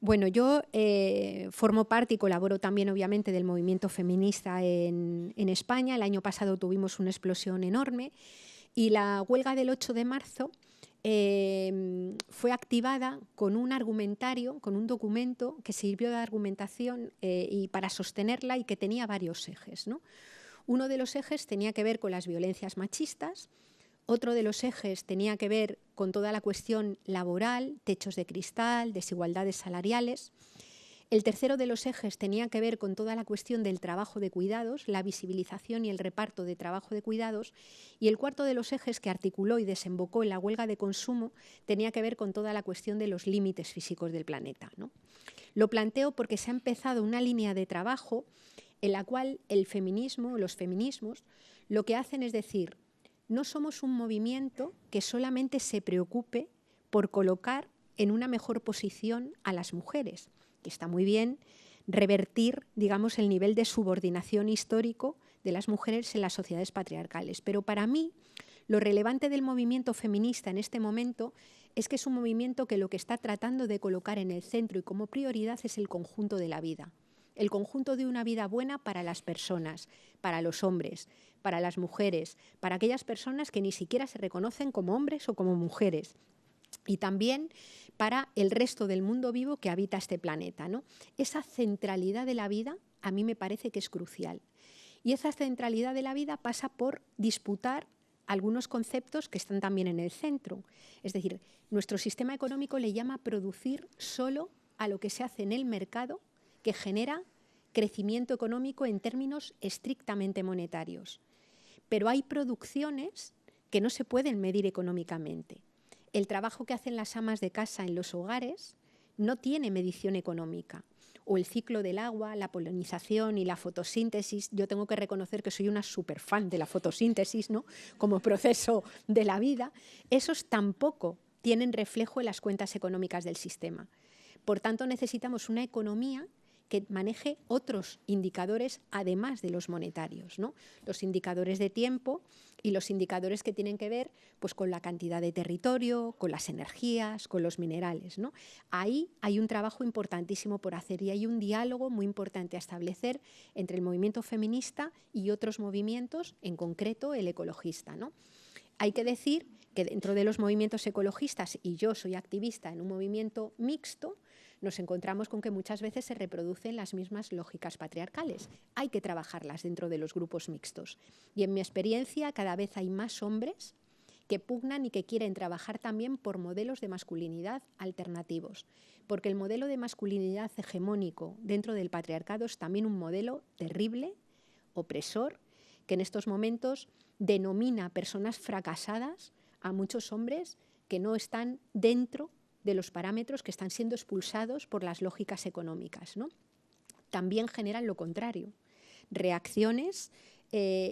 Bueno, yo formo parte y colaboro también, obviamente, del movimiento feminista en España. El año pasado tuvimos una explosión enorme y la huelga del 8 de marzo fue activada con un argumentario, con un documento que sirvió de argumentación y para sostenerla, y que tenía varios ejes, ¿no? Uno de los ejes tenía que ver con las violencias machistas. Otro de los ejes tenía que ver con toda la cuestión laboral, techos de cristal, desigualdades salariales. El tercero de los ejes tenía que ver con toda la cuestión del trabajo de cuidados, la visibilización y el reparto de trabajo de cuidados. Y el cuarto de los ejes, que articuló y desembocó en la huelga de consumo, tenía que ver con toda la cuestión de los límites físicos del planeta, ¿no? Lo planteo porque se ha empezado una línea de trabajo en la cual el feminismo, los feminismos, lo que hacen es decir: no somos un movimiento que solamente se preocupe por colocar en una mejor posición a las mujeres, que está muy bien revertir, digamos, el nivel de subordinación histórico de las mujeres en las sociedades patriarcales. Pero para mí, lo relevante del movimiento feminista en este momento es que es un movimiento que lo que está tratando de colocar en el centro y como prioridad es el conjunto de la vida. El conjunto de una vida buena para las personas, para los hombres, para las mujeres, para aquellas personas que ni siquiera se reconocen como hombres o como mujeres, y también para el resto del mundo vivo que habita este planeta, ¿no? Esa centralidad de la vida a mí me parece que es crucial. Y esa centralidad de la vida pasa por disputar algunos conceptos que están también en el centro. Es decir, nuestro sistema económico le llama producir solo a lo que se hace en el mercado, que genera crecimiento económico en términos estrictamente monetarios. Pero hay producciones que no se pueden medir económicamente. El trabajo que hacen las amas de casa en los hogares no tiene medición económica. O el ciclo del agua, la polinización y la fotosíntesis. Yo tengo que reconocer que soy una superfan de la fotosíntesis, ¿no? Como proceso de la vida. Esos tampoco tienen reflejo en las cuentas económicas del sistema. Por tanto, necesitamos una economía que maneje otros indicadores además de los monetarios, ¿no? Los indicadores de tiempo y los indicadores que tienen que ver, pues, con la cantidad de territorio, con las energías, con los minerales, ¿no? Ahí hay un trabajo importantísimo por hacer y hay un diálogo muy importante a establecer entre el movimiento feminista y otros movimientos, en concreto el ecologista, ¿no? Hay que decir que dentro de los movimientos ecologistas, y yo soy activista en un movimiento mixto, nos encontramos con que muchas veces se reproducen las mismas lógicas patriarcales. Hay que trabajarlas dentro de los grupos mixtos. Y en mi experiencia cada vez hay más hombres que pugnan y que quieren trabajar también por modelos de masculinidad alternativos. Porque el modelo de masculinidad hegemónico dentro del patriarcado es también un modelo terrible, opresor, que en estos momentos denomina personas fracasadas a muchos hombres que no están dentro de los parámetros, que están siendo expulsados por las lógicas económicas, ¿no? También generan lo contrario, reacciones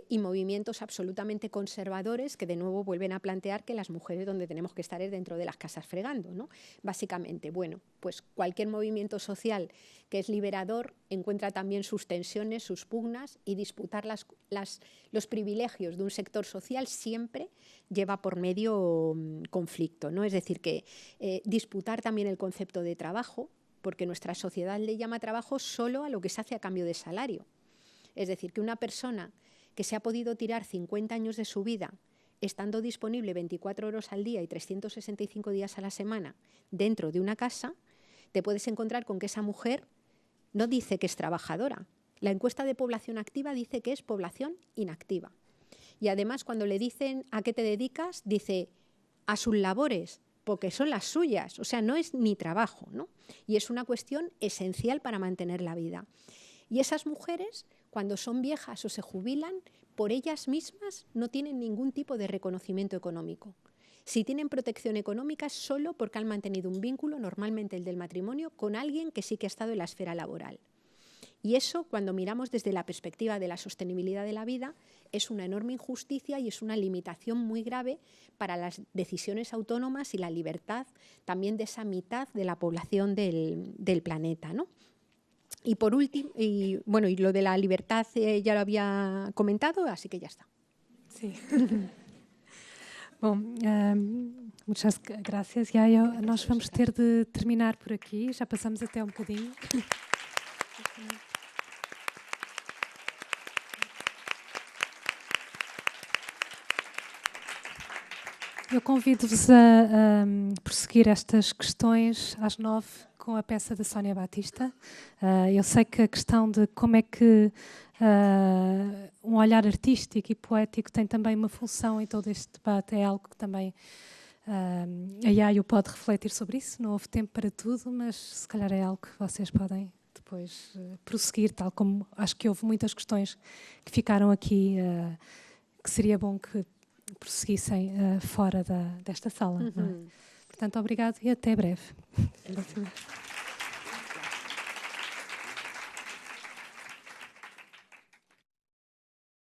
y movimientos absolutamente conservadores que de nuevo vuelven a plantear que las mujeres donde tenemos que estar es dentro de las casas fregando, ¿no? Básicamente, bueno, pues cualquier movimiento social que es liberador encuentra también sus tensiones, sus pugnas, y disputar los privilegios de un sector social siempre lleva por medio conflicto, ¿no? Es decir, que disputar también el concepto de trabajo, porque nuestra sociedad le llama trabajo solo a lo que se hace a cambio de salario. Es decir, que una persona que se ha podido tirar 50 años de su vida estando disponible 24 horas al día y 365 días a la semana dentro de una casa, te puedes encontrar con que esa mujer no dice que es trabajadora. La encuesta de población activa dice que es población inactiva. Y además, cuando le dicen a qué te dedicas, dice a sus labores, porque son las suyas. O sea, no es ni trabajo, ¿no? Y es una cuestión esencial para mantener la vida. Y esas mujeres, cuando son viejas o se jubilan, por ellas mismas no tienen ningún tipo de reconocimiento económico. Si tienen protección económica es solo porque han mantenido un vínculo, normalmente el del matrimonio, con alguien que sí que ha estado en la esfera laboral. Y eso, cuando miramos desde la perspectiva de la sostenibilidad de la vida, es una enorme injusticia y es una limitación muy grave para las decisiones autónomas y la libertad también de esa mitad de la población del planeta, ¿no? Y por último, y lo de la libertad ya lo había comentado, así que ya está. Sí. Bom, muchas gracias, Yayo. Nós vamos ter de terminar por aqui, já passamos até bocadinho. Eu convido-vos a prosseguir estas questões às 9 com a peça da Sónia Batista. Eu sei que a questão de como é que um olhar artístico e poético tem também uma função em todo este debate é algo que também a Yayo pode refletir sobre isso. Não houve tempo para tudo, mas se calhar é algo que vocês podem depois prosseguir, tal como acho que houve muitas questões que ficaram aqui que seria bom que prosseguissem fora desta sala. Não é? Portanto, obrigado e até breve.